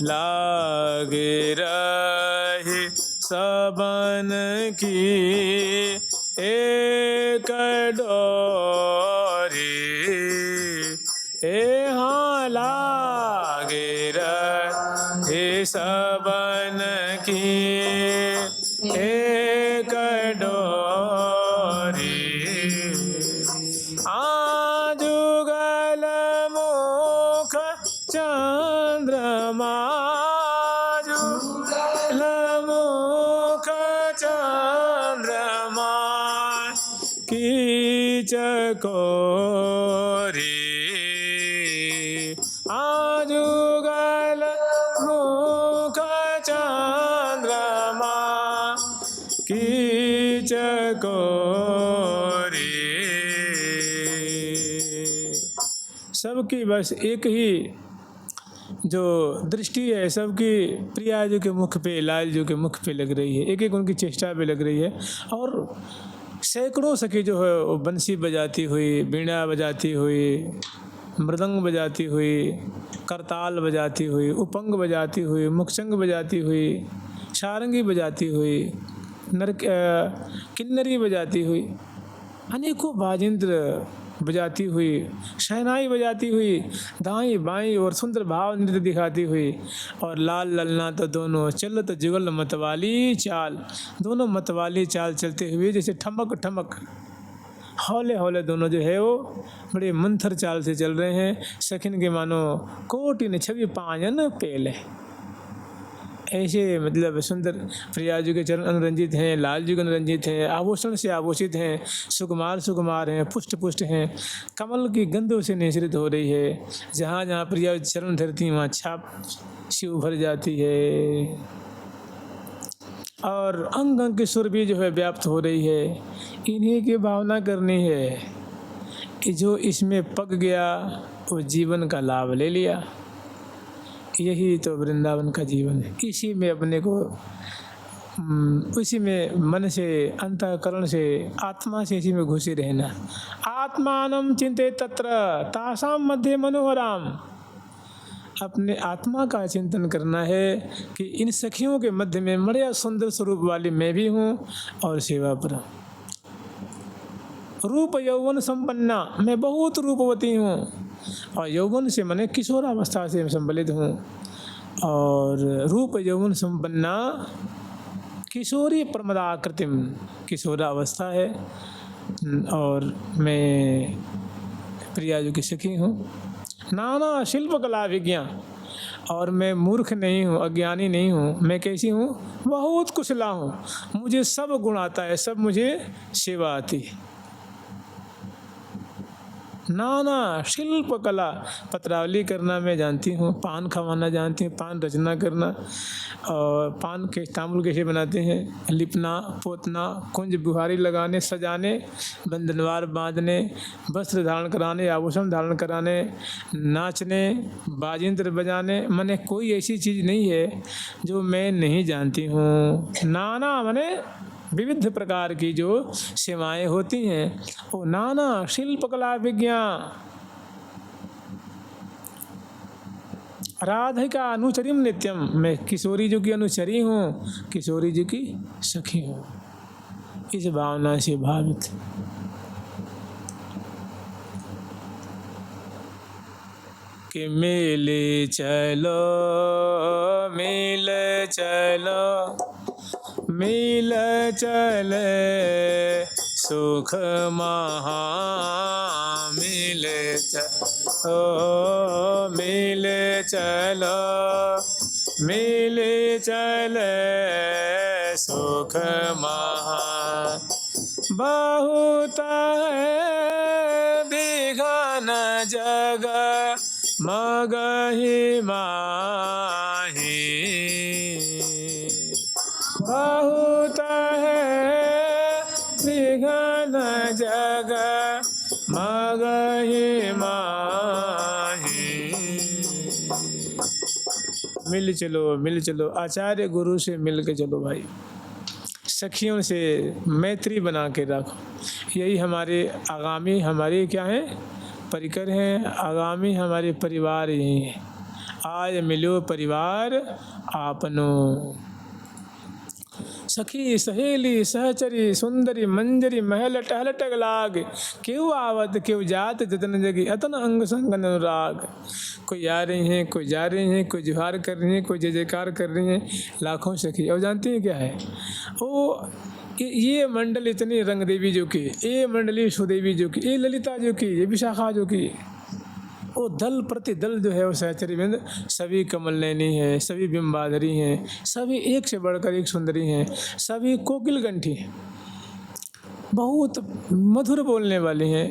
लागे रहे सबन की एक डोरी, हाँ लागे रहे सबन की एक डोरी। जुगल मुख चंद्रमा, जुगल मुख चंद्रमा की चकोरी, जुगल मुख चंद्रमा की चकोरी। सबकी बस एक ही जो दृष्टि है, सबकी प्रिया जी के मुख पे, लाल जी के मुख पे लग रही है, एक एक उनकी चेष्टा पे लग रही है। और सैकड़ों सखी जो है वो बंसी बजाती हुई, बीड़ा बजाती हुई, मृदंग बजाती हुई, करताल बजाती हुई, उपंग बजाती हुई, मुखचंग बजाती हुई, सारंगी बजाती हुई, किन्नरी बजाती हुई, अनेकों बाजिंद्र बजाती हुई, शहनाई बजाती हुई, दाईं बाईं और सुंदर भाव नृत्य दिखाती हुई। और लाल ललना तो दोनों चलत जुगल मतवाली चाल, दोनों मतवाली चाल चलते हुए जैसे ठमक ठमक हौले हौले दोनों जो है वो बड़े मंथर चाल से चल रहे हैं। सखिन के मानो कोटि न छवि पायन पेले, ऐसे मतलब सुंदर प्रिया जी के चरण अनुरंजित हैं, लाल जी के अनुरंजित हैं, आभूषण से आभूषित हैं, सुकुमार सुकुमार हैं, पुष्ट पुष्ट हैं, कमल की गंधों से निश्रित हो रही है। जहाँ जहाँ प्रिया चरण धरती वहाँ छाप शिव भर जाती है, और अंग अंग की सुर भी जो है व्याप्त हो रही है। इन्हीं की भावना करनी है कि जो इसमें पक गया वो जीवन का लाभ ले लिया। यही तो वृंदावन का जीवन है। इसी में अपने को उसी में मन से, अंतःकरण से, आत्मा से इसी में घुसे रहना। आत्मानं चिंते तत्र तासाम मध्य मनोहराम, अपने आत्मा का चिंतन करना है कि इन सखियों के मध्य में बड़ा सुंदर स्वरूप वाली मैं भी हूँ और सेवा पर रूप यौवन संपन्ना, मैं बहुत रूपवती हूँ, और यौवन से मैंने किशोरावस्था से संबलित हूँ। और रूप यौवन संपन्ना किशोरी प्रमदाकृतिम, किशोरावस्था है। और मैं प्रिया जी की सखी हूँ। नाना शिल्प कला विज्ञा, और मैं मूर्ख नहीं हूँ, अज्ञानी नहीं हूँ। मैं कैसी हूँ? बहुत कुशला हूँ, मुझे सब गुण आता है, सब मुझे सेवा आती है। नाना शिल्प कला, पत्रावली करना मैं जानती हूँ, पान खवाना जानती हूँ, पान रचना करना, और पान के तांबुल कैसे बनाते हैं, लिपना पोतना, कुंज बुहारी लगाने, सजाने, बंधनवार बांधने, वस्त्र धारण कराने, आभूषण धारण कराने, नाचने, बाजिंत्र बजाने, माने कोई ऐसी चीज़ नहीं है जो मैं नहीं जानती हूँ। नाना माने विविध प्रकार की जो सेवाएं होती हैं, वो नाना शिल्प कला विज्ञान। राधिका अनुचरिम नित्यम, मैं किशोरी जी की अनुचरी हूँ, किशोरी जी की सखी हूँ। इस भावना से भावित कि मेले चलो मिल चलो, मिल चले सुख महा, मिल चलो मिल चलो, मिल चले सुख महा। बहुत है बिघन जग मगहि माही, बहुत है बिघन जग मगहि माही। मिल चलो आचार्य गुरु से मिल के चलो भाई, सखियों से मैत्री बना के रखो। यही हमारे आगामी, हमारे क्या है, परिकर हैं। आगामी हमारे परिवार यही हैं। आज मिलो परिवार आपनो, सखी सहेली सहचरी सुंदरी मंजरी महल टहल टग लाग, क्यों आवत क्यों जात जतन जगी अतन अंग संग अनुराग। कोई आ रही हैं, कोई जा रही हैं, कोई जुहार कर रही हैं, कोई जय जयकार कर रही हैं, लाखों सखी। और जानती हैं क्या है वो, ये मंडल इतनी रंग देवी जो की, ये मंडली सुदेवी जो की, ये ललिता जो की, ये विशाखा जो की, वो दल प्रति दल जो है वो सहचरी बिंद, सभी कमल नैनी है, सभी बिंबाधरी हैं, सभी एक से बढ़कर एक सुंदरी हैं, सभी कोकिल कंठी, बहुत मधुर बोलने वाली हैं।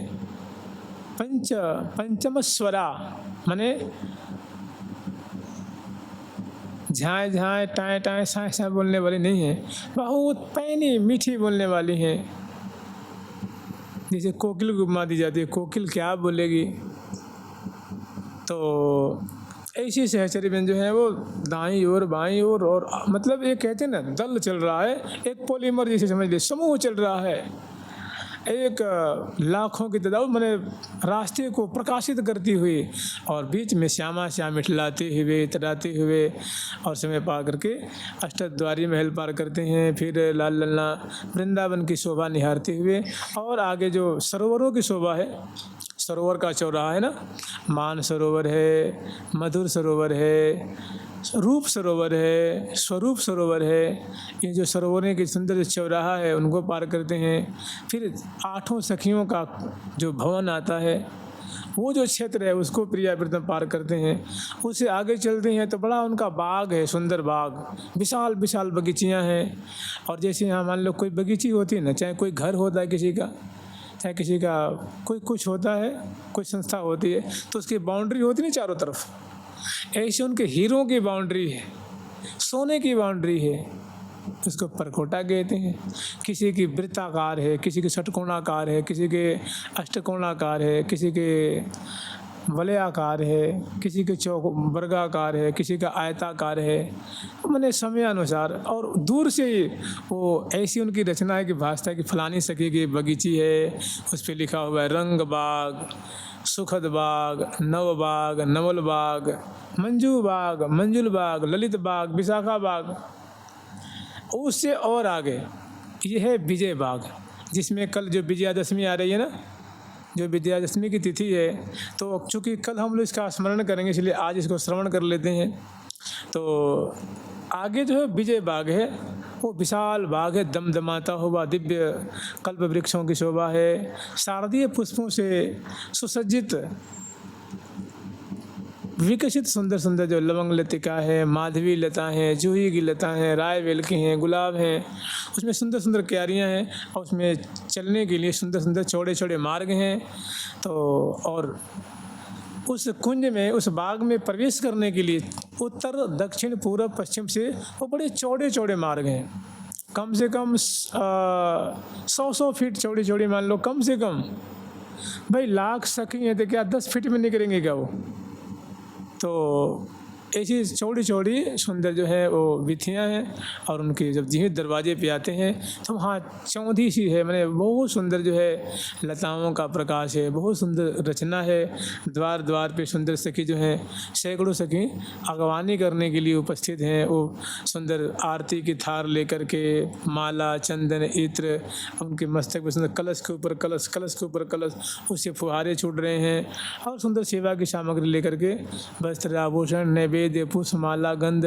पंचम स्वरा माने झाए झाए टाए टाए साए साए बोलने वाली नहीं है, बहुत पैनी मीठी बोलने वाली हैं। जैसे कोकिल को उपमा दी जाती है, कोकिल क्या बोलेगी, तो ऐसी सहचरी बहन जो है वो दाईं ओर बाईं ओर, और मतलब ये कहते हैं ना दल चल रहा है, एक पॉलीमर जैसे समझ लीजिए समूह चल रहा है, एक लाखों की तादाद मैंने रास्ते को प्रकाशित करती हुई, और बीच में श्यामा श्याम मिठलाते हुए तराते हुए, और समय पार करके अष्टद्वारी महल पार करते हैं। फिर लाल लल्ला वृंदावन की शोभा निहारते हुए, और आगे जो सरोवरों की शोभा है, सरोवर का चौराहा है ना, मान सरोवर है, मधुर सरोवर है, रूप सरोवर है, स्वरूप सरोवर है, ये जो सरोवरों की सुंदर चौराहा है उनको पार करते हैं। फिर आठों सखियों का जो भवन आता है, वो जो क्षेत्र है उसको प्रियाव्रतम पार करते हैं। उससे आगे चलते हैं तो बड़ा उनका बाग है, सुंदर बाग, विशाल विशाल बगीचियाँ हैं। और जैसे यहाँ मान लो कोई बगीची होती है ना, चाहे कोई घर होता है किसी का, चाहे किसी का कोई कुछ होता है, कोई संस्था होती है, तो उसकी बाउंड्री होती है चारों तरफ, ऐसे उनके हीरों की बाउंड्री है, सोने की बाउंड्री है, उसको परकोटा कहते हैं। किसी की वृत्ताकार है, किसी की षटकोणाकार है, किसी के अष्टकोणाकार है, किसी के वलयाकार है, किसी के चौक वर्गाकार है, किसी का आयताकार है, मैंने समय अनुसार। और दूर से ही वो ऐसी उनकी रचना है कि भासता है कि फलानी सखी की बगीची है, उस पर लिखा हुआ है रंग बाग, सुखद बाग, नव बाग, नवल बाग, मंजू बाग, मंजुल बाग, ललित बाग, विशाखा बाग। उससे और आगे ये है विजय बाग, जिसमें कल जो विजयादशमी आ रही है ना, जो विजयादशमी की तिथि है, तो चूँकि कल हम लोग इसका स्मरण करेंगे इसलिए आज इसको श्रवण कर लेते हैं। तो आगे जो है विजय बाग है, वो विशाल बाग है, दमदमाता हुआ दिव्य कल्प वृक्षों की शोभा है, शारदीय पुष्पों से सुसज्जित विकसित सुंदर सुंदर जो लवंग लतिका है, माधवी लता है, जूही की लता है, राय बेल की हैं, गुलाब हैं, उसमें सुंदर सुंदर क्यारियाँ हैं और उसमें चलने के लिए सुंदर सुंदर चौड़े चौड़े मार्ग हैं। तो और उस कुंज में, उस बाग में प्रवेश करने के लिए उत्तर दक्षिण पूर्व पश्चिम से वो बड़े चौड़े चौड़े मार्ग हैं, कम से कम 100 फीट चौड़ी चौड़ी मान लो, कम से कम। भाई लाख सखी हैं तो क्या 10 फीट में निकलेंगे क्या वो? तो ऐसी चौड़ी चौड़ी सुंदर जो है वो वीथियाँ हैं और उनके जब जिस दरवाजे पे आते हैं तो वहाँ चौंधी सी है, मैंने बहुत सुंदर जो है लताओं का प्रकाश है, बहुत सुंदर रचना है। द्वार द्वार पे सुंदर सखी जो हैं, सैकड़ों सखी अगवानी करने के लिए उपस्थित हैं। वो सुंदर आरती की थार लेकर के, माला चंदन इत्र, उनके मस्तक पे सुंदर कलश के ऊपर कलश, कलश के ऊपर कलश, उससे फुहारे छूट रहे हैं और सुंदर सेवा की सामग्री लेकर के वस्त्र आभूषण नैवेद्य पुष्प माला गंध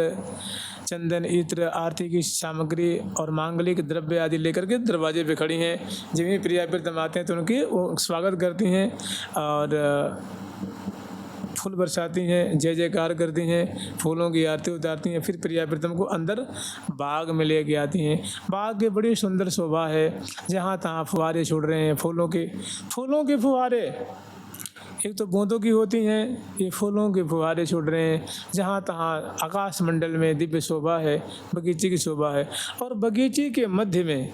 चंदन इत्र आरती की सामग्री और मांगलिक द्रव्य आदि लेकर के दरवाजे पे खड़ी हैं। जब भी प्रिया प्रीतम आते हैं तो उनकी वो स्वागत करती हैं और फूल बरसाती हैं, जय जयकार करती हैं, फूलों की आरती उतारती हैं, फिर प्रिया प्रीतम को अंदर बाग में लेके आती हैं। बाग की बड़ी सुंदर शोभा है, जहाँ तहाँ फुहारे छूट रहे हैं, फूलों के फुहारे, एक तो बूंदों की होती हैं, ये फूलों के फुहारे छूट रहे हैं। जहाँ तहाँ आकाश मंडल में दिव्य शोभा है, बगीचे की शोभा है और बगीचे के मध्य में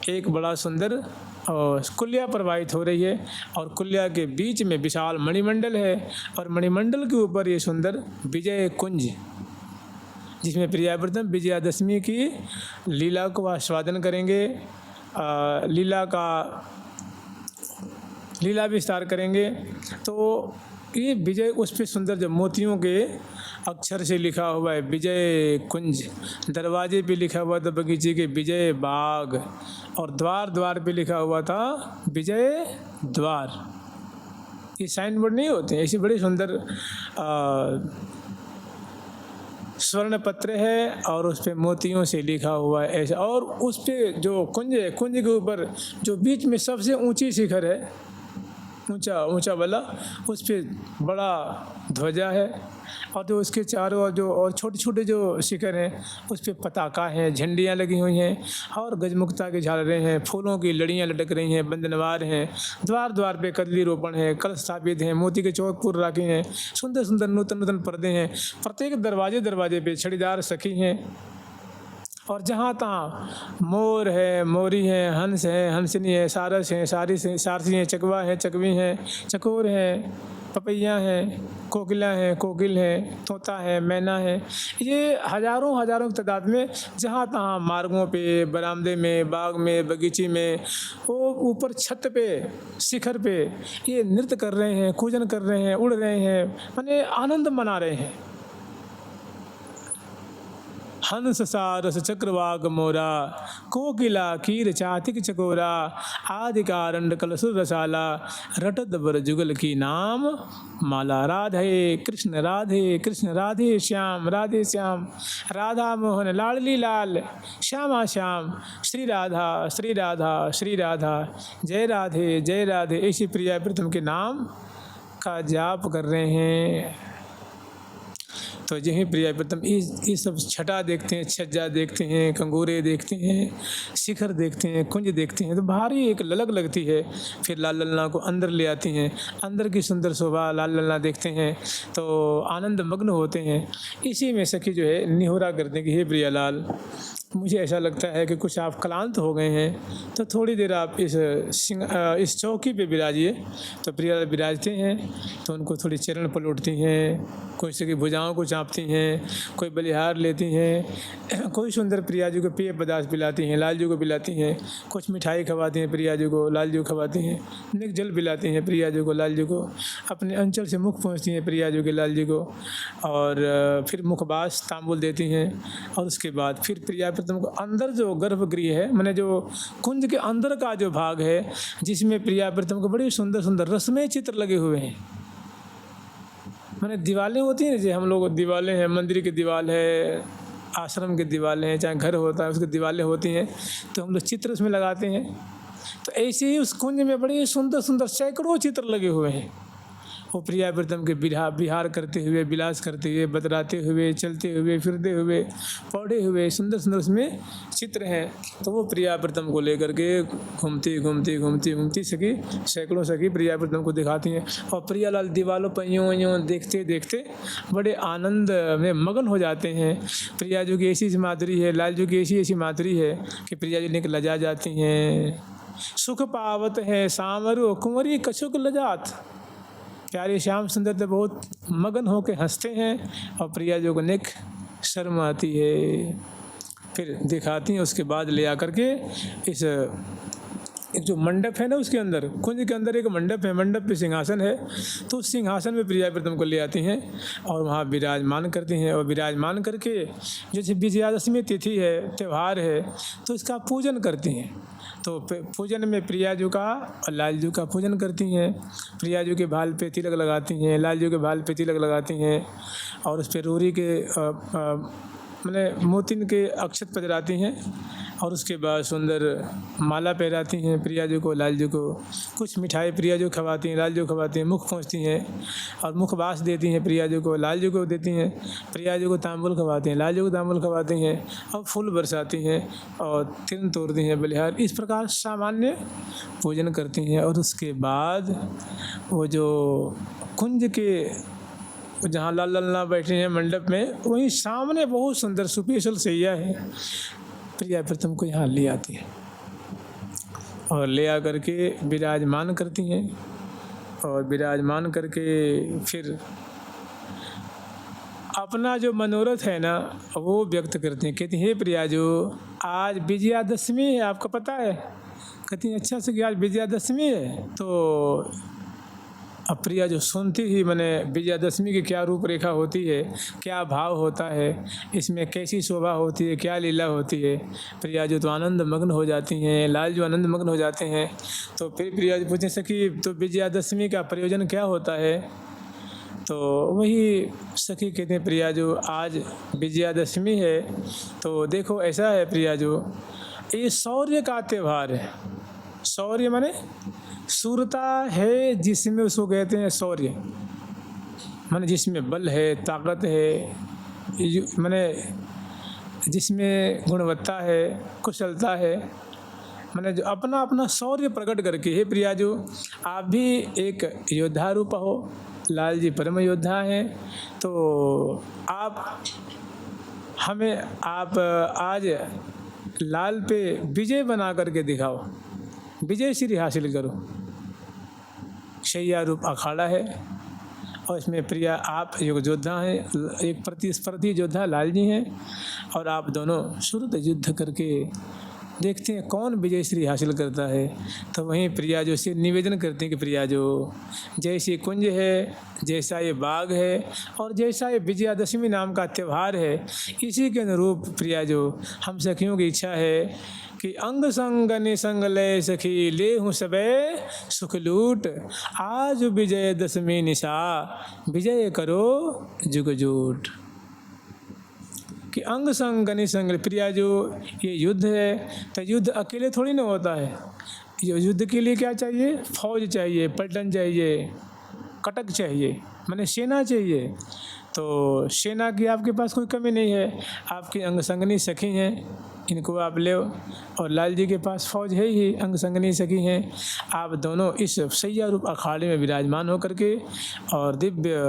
एक बड़ा सुंदर कुल्या प्रवाहित हो रही है और कुल्या के बीच में विशाल मणिमंडल है और मणिमंडल के ऊपर ये सुंदर विजय कुंज, जिसमें प्रिया प्रीतम विजयादशमी की लीला को आस्वादन करेंगे, लीला विस्तार करेंगे। तो ये विजय, उस पे सुंदर जो मोतियों के अक्षर से लिखा हुआ है विजय कुंज, दरवाजे पे लिखा हुआ था बगीचे के विजय बाग और द्वार द्वार पे लिखा हुआ था विजय द्वार। ये साइन बोर्ड नहीं होते, ऐसी बड़ी सुंदर स्वर्ण पत्र है और उस पे मोतियों से लिखा हुआ है ऐसा। और उस पे जो कुंज है, कुंज के ऊपर जो बीच में सबसे ऊंची शिखर है, ऊंचा वाला, उस पे बड़ा ध्वजा है और जो उसके चारों ओर जो और छोटे छोटे जो शिखर हैं उस पे पताका हैं, झंडियाँ लगी हुई हैं और गजमुक्ता के झालरें हैं, फूलों की लड़ियाँ लटक रही हैं, बंदनवार हैं, द्वार द्वार पे कदली रोपण है, कलश स्थापित हैं, मोती के चौकपुर राखे हैं, सुंदर सुंदर नूतन नूतन पर्दे हैं, प्रत्येक दरवाजे पे छड़ीदार सखी हैं और जहाँ तहाँ मोर है, मोरी है, हंस है, हंसनी है, सारस है, सारसी हैं, चकवा है, चकवी हैं, चकोर हैं, पपैया हैं, कोकिला हैं, कोकिल है, तोता है, मैना है। ये हजारों की तादाद में जहाँ तहाँ मार्गों पे, बरामदे में, बाग में, बगीचे में, वो ऊपर छत पे, शिखर पे ये नृत्य कर रहे हैं, कूजन कर रहे हैं, उड़ रहे हैं, माने आनंद मना रहे हैं। हंस सारस चक्रवाक मोरा, कोकिला कीर चातिक चकोरा, आदि कारंड कलसुर रसाला, रटत बर जुगल की नाम माला। राधे कृष्ण राधे श्याम, राधे श्याम, राधा मोहन लाडली लाल, श्यामा श्याम, श्री राधा श्री राधा श्री राधा, जय राधे ऐसी प्रिया प्रीतम के नाम का जाप कर रहे हैं। तो यही प्रिया प्रीतम ये सब छटा देखते हैं, छज्जा देखते हैं, कंगूरे देखते हैं, शिखर देखते हैं, कुंज देखते हैं तो भारी एक ललक लगती है। फिर लाल लल्ला को अंदर ले आती हैं, अंदर की सुंदर शोभा लाल लल्ला देखते हैं तो आनंद मग्न होते हैं। इसी में सखी जो है निहोरा करते कि हे प्रियालाल, मुझे ऐसा लगता है कि कुछ आप क्लांत हो गए हैं तो थोड़ी देर आप इस चौकी पे विराजिए। तो प्रिया विराजते हैं तो उनको थोड़ी चरण पलटती हैं, कोई से की भुजाओं को चाँपती हैं, कोई बलिहार लेती हैं, कोई सुंदर प्रिया जी को पेय पदार्थ पिलाती हैं, लाल जी को पिलाती हैं, कुछ मिठाई खवाती हैं प्रिया जी को, लाल जी को खवाती हैं, निक जल पिलाती हैं प्रिया जी को, लाल जी को, अपने अंचल से मुख पहुँचती हैं प्रिया जी के लाल जी को और फिर मुखबास तांबुल देती हैं। और उसके बाद फिर प्रिया प्रीतम को अंदर जो गर्भगृह है, मैंने जो कुंज के अंदर का जो भाग है जिसमें प्रिया प्रीतम को बड़े सुंदर सुंदर रसमय चित्र लगे हुए हैं, माने दीवारें होती हैं, जैसे हम लोग दीवारें हैं, मंदिर की दीवार है, आश्रम की दीवारें हैं, चाहे घर होता है उसकी दीवारें होती हैं, तो हम लोग चित्र उसमें लगाते हैं। तो ऐसे ही उस कुंज में बड़े सुंदर सुंदर सैकड़ों चित्र लगे हुए हैं। वो प्रिया प्रीतम के विहार करते हुए, विलास करते हुए, बतराते हुए, चलते हुए, फिरते हुए, पौधे हुए, सुंदर सुंदर उसमें चित्र हैं। तो वो प्रिया प्रीतम को लेकर के घूमती घूमती घूमती घूमती सखी, सैकड़ों सखी प्रिया प्रीतम को दिखाती हैं। और प्रियालाल दीवारों पर यूँ यूँ देखते देखते बड़े आनंद में मगन हो जाते हैं। प्रिया जो की ऐसी माधुरी है, लाल जो की ऐसी ऐसी माधुरी है कि प्रिया जी निकल लजा जाती हैं। सुख पावत है सामरु कुंवरी कछुक लजात। प्यारे श्याम सुंदर तो बहुत मगन होकर हंसते हैं और प्रिया जो को निक शर्म आती है। फिर दिखाती हैं, उसके बाद ले आकर के इस एक जो मंडप है ना, उसके अंदर कुंज के अंदर एक मंडप है, मंडप पे सिंहासन है। तो उस सिंहासन में प्रिया प्रीतम को ले आती हैं और वहाँ विराजमान करती हैं। और विराजमान करके जैसे विजयादशमी तिथि है, त्यौहार है, तो इसका पूजन करती हैं। तो पूजन में प्रिया जी का और लाल जी का पूजन करती हैं। प्रिया जी के भाल पे तिलक लगाती हैं, लाल जी के भाल पे तिलक लगाती हैं और उस पर रोरी के मैंने मोतिन के अक्षत पजराती हैं। और उसके बाद सुंदर माला पहराती हैं प्रिया जी को, लाल जी को। कुछ मिठाई प्रिया जी खवाती हैं, लाल जी को खवाती हैं, मुख पहुँचती हैं और मुखवास देती हैं प्रिया जी को, लाल जी को देती हैं। प्रिया जी को तांबुल खवाती हैं, लाल जी को तांबुल खवाती हैं और फूल बरसाती हैं और तिल तोड़ती हैं, बलिहार, इस प्रकार सामान्य पूजन करती हैं। और उसके बाद वो जो कुंज के जहाँ लाल लल्ला बैठे हैं मंडप में, वहीं सामने बहुत सुंदर सुपेशल सैया है, प्रिया प्रीतम को यहाँ ले आती है और ले आकर के विराजमान करती हैं। और विराजमान करके फिर अपना जो मनोरथ है ना वो व्यक्त करती हैं। कहती हैं, हे प्रिया जो आज विजयादशमी है, आपको पता है? कहती हैं, अच्छा से कि आज विजयादशमी है। तो अब प्रिया जो सुनती ही मैंने विजयादशमी की क्या रूपरेखा होती है, क्या भाव होता है, इसमें कैसी शोभा होती है, क्या लीला होती है, प्रिया जो तो आनंद मग्न हो जाती हैं, लाल जो आनंद मग्न हो जाते हैं। तो फिर प्रिया जी पूछने से कि तो विजयादशमी का प्रयोजन क्या होता है? तो वही सखी कहते हैं, प्रिया जो आज विजयादशमी है तो देखो ऐसा है प्रिया जो, ये शौर्य का त्यौहार है। शौर्य माने शूरता है जिसमें, उसको कहते हैं शौर्य, माने जिसमें बल है, ताकत है, माने जिसमें गुणवत्ता है, कुशलता है, माने जो अपना अपना शौर्य प्रकट करके। हे प्रिया जो आप भी एक योद्धा रूप हो, लाल जी परम योद्धा हैं, तो आप हमें आप आज लाल पे विजय बना करके दिखाओ, विजय श्री हासिल करो। शैया रूप अखाड़ा है और इसमें प्रिया आप एक योद्धा हैं, एक प्रतिस्पर्धी योद्धा लाल जी हैं और आप दोनों शुरू युद्ध करके देखते हैं कौन विजय श्री हासिल करता है। तो वहीं प्रिया जो से निवेदन करते हैं कि प्रिया जो जैसे कुंज है, जैसा ये बाग है और जैसा ये विजयादशमी नाम का त्यौहार है, इसी के अनुरूप प्रिया जो हम सखियों की इच्छा है कि अंग संग निसंग ले सखी ले हूँ सबे सुख लूट, आज विजयदशमी निशा विजय करो जुग जूट। कि अंग संग निसंग, प्रिया जो ये युद्ध है तो युद्ध अकेले थोड़ी ना होता है। ये युद्ध के लिए क्या चाहिए? फौज चाहिए, पलटन चाहिए, कटक चाहिए, माने सेना चाहिए। तो सेना की आपके पास कोई कमी नहीं है, आपकी अंग संगनी सखी हैं, इनको आप ले। और लाल जी के पास फौज है ही, अंग संगनी सखी हैं। आप दोनों इस सैया रूप अखाड़े में विराजमान होकर के और दिव्य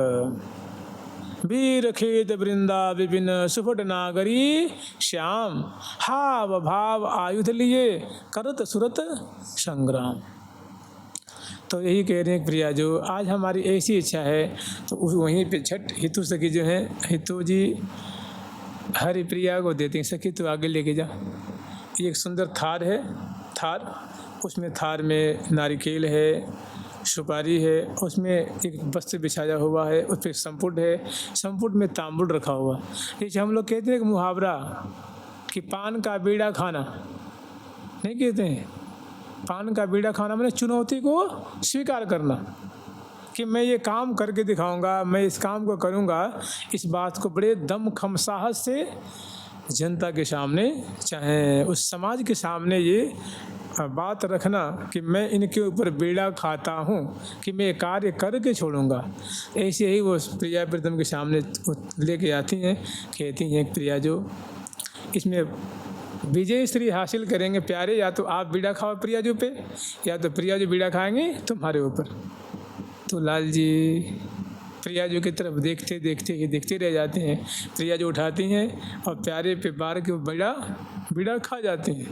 वीर खेत वृंदा विपिन सुफट नागरी श्याम, हाव भाव आयुध लिए करत सुरत संग्राम। तो यही कह रहे हैं प्रिया जो आज हमारी ऐसी इच्छा है। तो वहीं पे छठ हितु सखी जो है, हितु जी हरि प्रिया को देते हैं, सखी तो आगे लेके जा। एक सुंदर थार है, थार, उसमें थार में नारिकेल है, सुपारी है, उसमें एक वस्त्र बिछाया हुआ है, उस पर संपुट है, संपुट में तांबुल रखा हुआ। जैसे हम लोग कहते हैं कि मुहावरा कि पान का बीड़ा खाना, नहीं कहते हैं? पान का बीड़ा खाना माने चुनौती को स्वीकार करना। कि मैं ये काम करके दिखाऊंगा, मैं इस काम को करूंगा, इस बात को बड़े दम खम साहस से जनता के सामने, चाहे उस समाज के सामने ये बात रखना कि मैं इनके ऊपर बीड़ा खाता हूँ कि मैं कार्य करके छोड़ूंगा। ऐसे ही वो प्रिया प्रीतम के सामने लेके आती हैं, कहती हैं प्रिया जो इसमें विजय श्री हासिल करेंगे प्यारे, या तो आप बीड़ा खाओ प्रिया जो पे, या तो प्रिया जो बीड़ा खाएंगे तुम्हारे ऊपर। तो लाल जी प्रिया जो की तरफ देखते देखते ही देखते रह जाते हैं। प्रिया जो उठाती हैं और प्यारे पे बार के बीड़ा खा जाते हैं।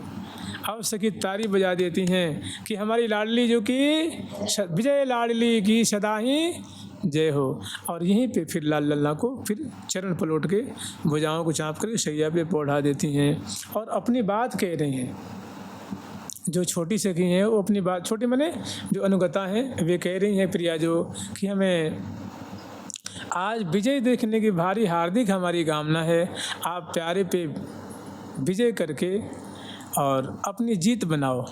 अब सखी तारी बजा देती हैं कि हमारी लाडली जो कि विजय लाडली की सदा ही जय हो। और यहीं पे फिर लाल लल्ला को फिर चरण पलट के भुजाओं को चाँप कर शैया पे पौधा देती हैं और अपनी बात कह रही हैं। जो छोटी सखी हैं वो अपनी बात, छोटी माने जो अनुगता हैं, वे कह रही हैं प्रिया जो कि हमें आज विजय देखने की भारी हार्दिक हमारी कामना है। आप प्यारे पे विजय करके और अपनी जीत बनाओ।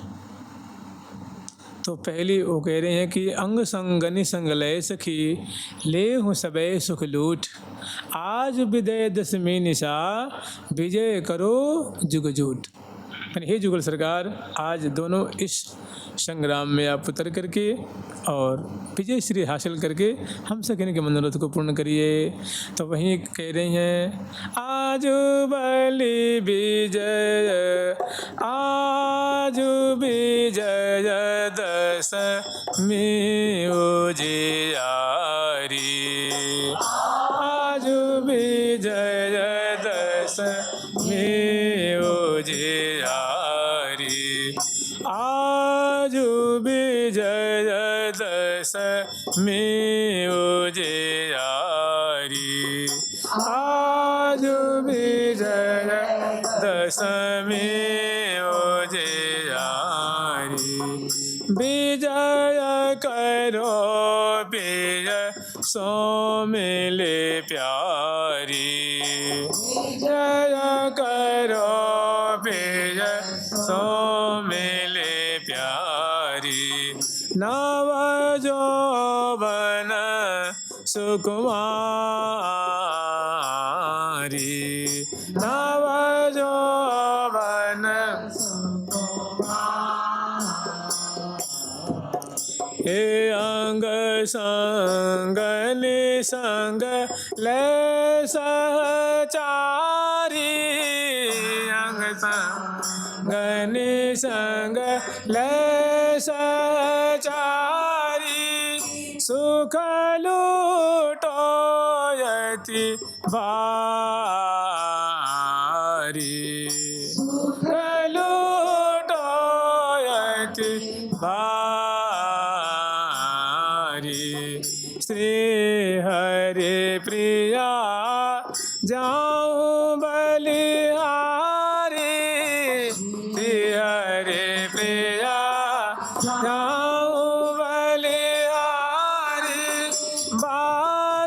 तो पहली वो कह रहे हैं कि अंग संगनि संग लय सखी ले हूँ सबे सुख लूट, आज विजय दशमी निशा विजय करो जुग जूट। हे जुगल सरकार, आज दोनों इस संग्राम में आप उतर करके और विजय श्री हासिल करके हम सकिन के मनोरथ को पूर्ण करिए। तो वहीं कह रही हैं आज बलि विजय, आज विजय दशमी उजियारी, आज विजय दशमी उजियारी, आज विजय दशमी उजियारी, आज विजय दशमी उजियारी। विजय करो विजय सो मिले प्यारी, विजय करो विजय सो मिले प्यारी। नव यौवन सुकुमारी, नव यौवन हे अंग संग निसंग ले सहचारी, अंग संग निसंग ले सहचारी। सुख लूटोयति भारी, सुख लूटोयति भारी। श्री हरि प्रिया जाऊं बलिहारी, श्री हरि प्रिया जाऊं बलिहारी।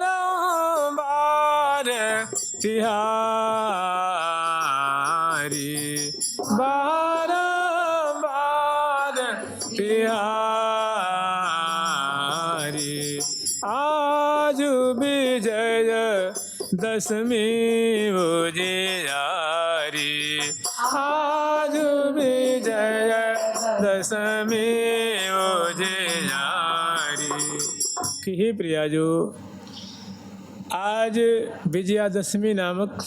बारंबार तिहारी, बारंबार तिहारी। आज विजय दशमी उजियारी, आज विजय दशमी उजियारी। कि हे प्रिया जो आज विजयादशमी नामक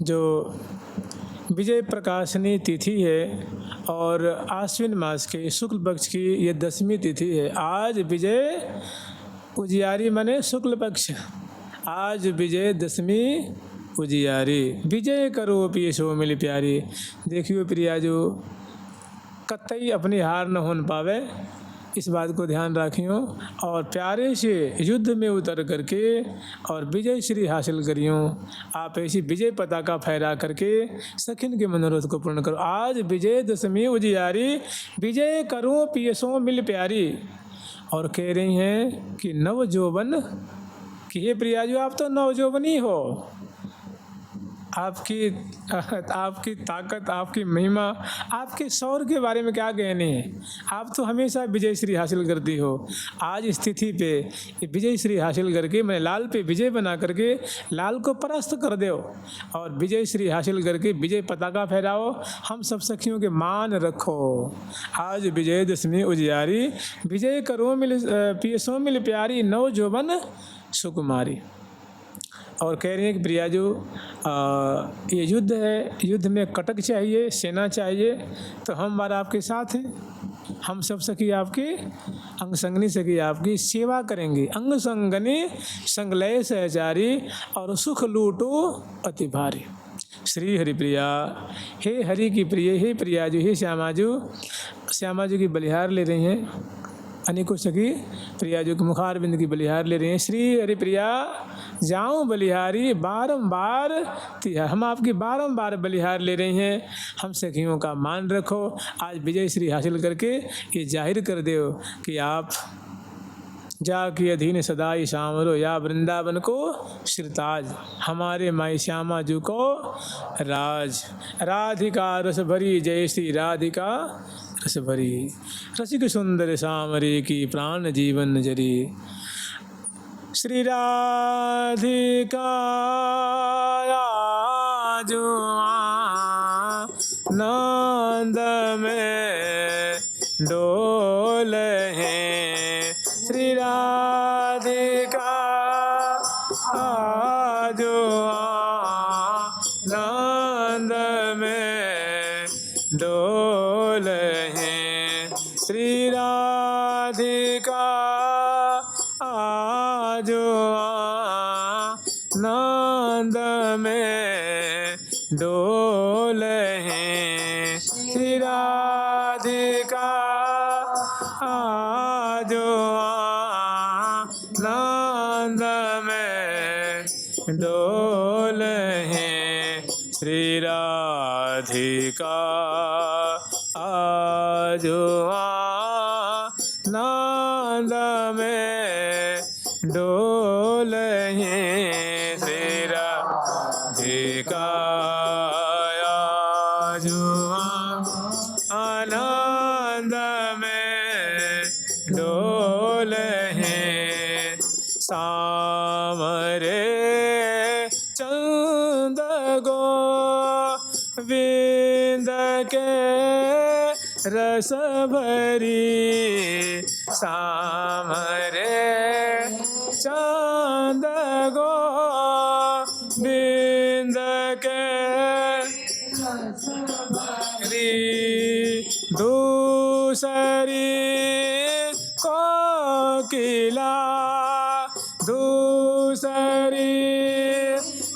जो विजय प्रकाशनी तिथि है और आश्विन मास के शुक्ल पक्ष की ये दशमी तिथि है। आज विजय उजियारी माने शुक्ल पक्ष, आज विजय दशमी उजियारी। विजय करो पियसो मिल प्यारी। देखियो प्रिया जो कतई अपनी हार न होन पावे, इस बात को ध्यान रखियो और प्यारे से युद्ध में उतर करके और विजय श्री हासिल करियो। आप ऐसी विजय पताका फहरा करके सखिन के मनोरथ को पूर्ण करो। आज विजय दशमी उजियारी, विजय करो पियसो मिल प्यारी। और कह रही हैं कि नव यौवन, कि हे प्रिया जो आप तो नव यौवनी हो, आपकी आपकी ताकत, आपकी महिमा, आपके शौर्य के बारे में क्या कहने हैं। आप तो हमेशा विजय श्री हासिल करती हो। आज स्थिति पे ये विजय श्री हासिल करके मैं लाल पे विजय बना करके लाल को परास्त कर दो और विजय श्री हासिल करके विजय पताका फहराओ। हम सब सखियों के मान रखो। आज विजयदशमी उजियारी, विजय करो मिल पियसों मिल प्यारी, नौ जोबन सुकुमारी। और कह रही हैं कि प्रिया जो ये युद्ध है, युद्ध में कटक चाहिए, सेना चाहिए, तो हम बार आपके साथ हैं। हम सब सखी आपके अंग संगनी सखी आपकी सेवा करेंगे। अंग संगनी संगलय सहचारी, और सुख लूटो अति भारी। श्री हरिप्रिया, हे हरि की प्रिय, हे प्रियाजू, हे श्यामाजू की बलिहार ले रही हैं। अनेकों सखी प्रियाजू के मुखारबिंद की बलिहार ले रही हैं। श्री हरिप्रिया जाऊं बलिहारी, बारंबार तिहार। हम आपकी बारंबार बलिहार ले रही हैं। हम सखियों का मान रखो। आज विजय श्री हासिल करके ये जाहिर कर दो कि आप जाके अधीन सदाई सामरो, या वृंदावन को श्रीताज, हमारे माई श्यामा जू को राज। राधिका रस भरी, जय श्री राधिका रस भरी, रसिक सुंदर सामरे की प्राण जीवन जरी। श्री राधिका जो नंद में डोल है, श्री राधिका जो नंद में डोल है, श्री राधिका जो नंद में डोल है, श्री राधिका जो नंद में डोल है, श्री राधिका जो नंद में डोल है, श्री राधिका जो आनंद में डोल है। सामरे चंद गोविंद के रस भरी, सामरे चंद गोविंद के दूसरी कोकिला, दूसरी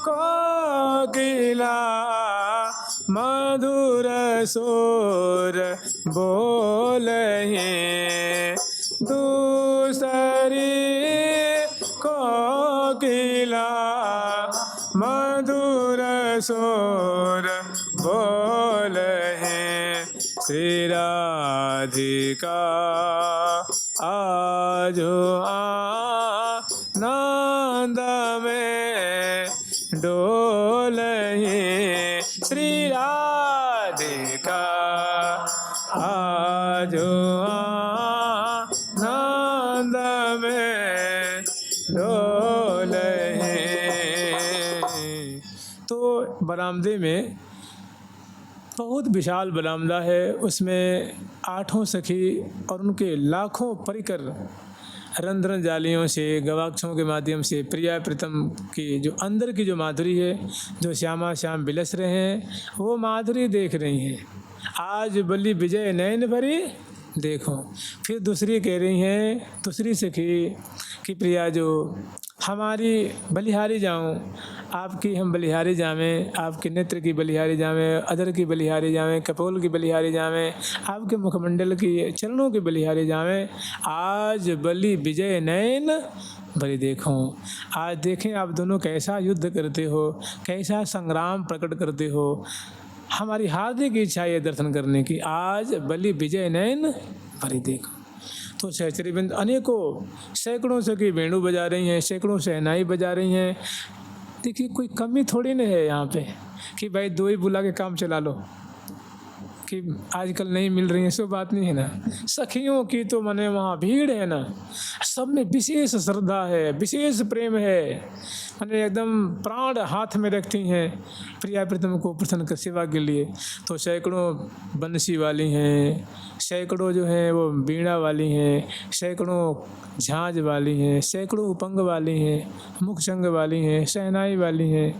कोकिला मधुर सुर बोले, दूसरी कोकिला मधुर सुर बोले, श्री राधिका आजो आनंद में डोल है, श्री राधिका आजो आनंद में डोल है। तो बरामदे में बहुत विशाल बरामदा है, उसमें आठों सखी और उनके लाखों परिकर रंध्र जालियों से, गवाक्षों के माध्यम से प्रिया प्रीतम की जो अंदर की जो माधुरी है, जो श्यामा श्याम बिलस रहे हैं, वो माधुरी देख रही हैं। आज बलि विजय नयन भरी देखो। फिर दूसरी कह रही हैं, दूसरी सखी कि प्रिया जो हमारी बलिहारी जाऊं, आपकी हम बलिहारी जावें, आपके नेत्र की बलिहारी जावें, अधर की बलिहारी जावें, कपोल की बलिहारी जावें, आपके मुखमंडल की चरणों की बलिहारी जावें। आज बलि विजय नयन भरी देखो। आज देखें आप दोनों कैसा युद्ध करते हो, कैसा संग्राम प्रकट करते हो। हमारी हार्दिक इच्छा है दर्शन करने की। आज बलि विजय नयन भरी देखो। तो सहचरीबिंद अनेकों सैकड़ों सखी वेणु बजा रही हैं, सैकड़ों शहनाई बजा रही हैं, देखिए कोई कमी थोड़ी ना है यहाँ पे कि भाई दो ही बुला के काम चला लो, कि आजकल नहीं मिल रही है, सो बात नहीं है ना। सखियों की तो माने वहाँ भीड़ है ना, सब में विशेष श्रद्धा है, विशेष प्रेम है, माने एकदम प्राण हाथ में रखती हैं प्रिया प्रीतम को प्रसन्न कर सेवा के लिए। तो सैकड़ों बंसी वाली हैं, सैकड़ों जो हैं वो बीणा वाली हैं, सैकड़ों झांझ वाली हैं, सैकड़ों उपंग वाली हैं, मुखचंग वाली हैं, शहनाई वाली हैं,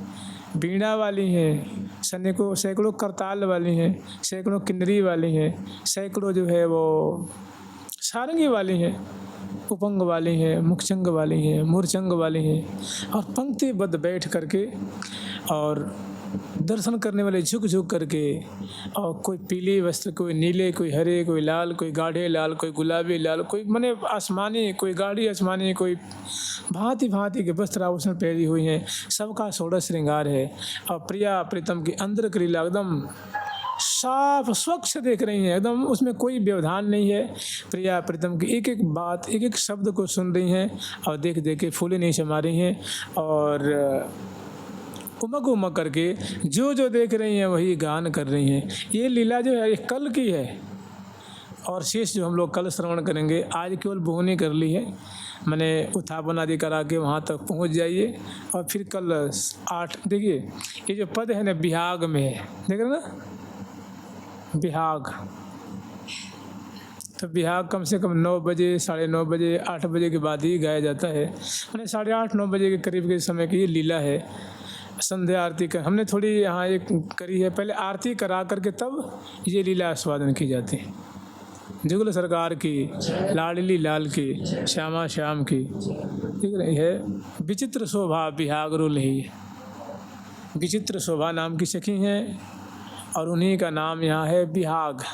बीणा वाली हैं, सैकड़ों सैकड़ों करताल वाली हैं, सैकड़ों किन्नरी वाली हैं, सैकड़ों जो है वो सारंगी वाली हैं, उपंग वाली हैं, मुखचंग वाली हैं, मूर्छंग वाली हैं। और पंक्तिबद्ध बैठ करके और दर्शन करने वाले झुक झुक करके, और कोई पीली वस्त्र, कोई नीले, कोई हरे, कोई लाल, कोई गाढ़े लाल, कोई गुलाबी लाल, कोई माने आसमानी, कोई गाढ़ी आसमानी, कोई भांति भांति के वस्त्र आभूषण पहनी हुई हैं। सबका षोडश श्रृंगार है। और प्रिया प्रीतम की अंदर क्रिया एकदम साफ स्वच्छ देख रही हैं, एकदम उसमें कोई व्यवधान नहीं है। प्रिया प्रीतम की एक एक बात, एक एक शब्द को सुन रही हैं और देख देख के फूले नहीं समा रही हैं, और उमग उमग करके जो जो देख रही हैं वही गान कर रही हैं। ये लीला जो है ये कल की है, और शेष जो हम लोग कल श्रवण करेंगे। आज केवल बोहनी कर ली है, मैंने उत्थापन आदि करा के वहाँ तक पहुँच जाइए, और फिर कल 8 देखिए ये जो पद है ना बिहाग में है, देख रहे ना बिहाग। तो बिहाग कम से कम 9 बजे, 9:30 बजे, 8 बजे के बाद ही गाया जाता है। मैंने 8:30 9 बजे के करीब के समय की ये लीला है। संध्या आरती कर हमने थोड़ी यहाँ एक करी है, पहले आरती करा करके तब ये लीला आस्वादन की जाती है। जुगल सरकार की, लाडली लाल की, श्यामा श्याम की, ठीक है। विचित्र शोभा बिहाग रुल ही, विचित्र शोभा नाम की सखी हैं, और उन्हीं का नाम यहाँ है बिहाग।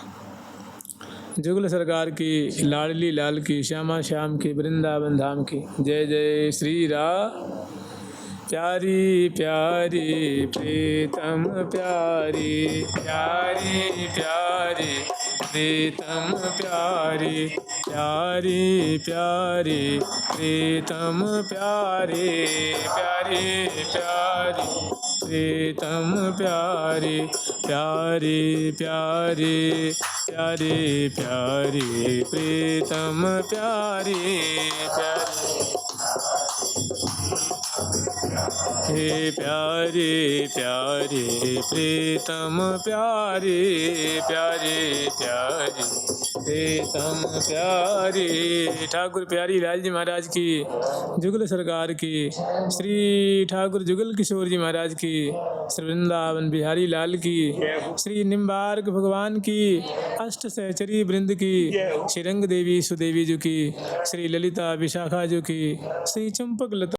जुगल सरकार की, लाडली लाल की, श्यामा श्याम की, वृंदावन धाम की। जय जय श्री राम। प्यारी प्यारी प्रीतम प्यारी, प्यारी प्यारी प्रीतम प्यारी, प्यारी प्यारी प्रीतम प्यारी, प्यारी प्यारी प्रीतम प्यारी, प्यारी प्यारी प्यारी प्यारी प्रीतम प्यारी, प्यारी हे प्यारे प्यारे प्रीतम प्यारे, प्यारे प्यारे प्रीतम प्यारे। ठाकुर प्यारी लाल जी महाराज की, जुगल सरकार की, श्री ठाकुर जुगल किशोर जी महाराज की, श्री वृंदावन बिहारी लाल की, श्री निम्बार्क भगवान की, अष्ट सहचरी वृंद की, श्री रंग देवी सुदेवी जी की, श्री ललिता विशाखा जी की, श्री चंपक लता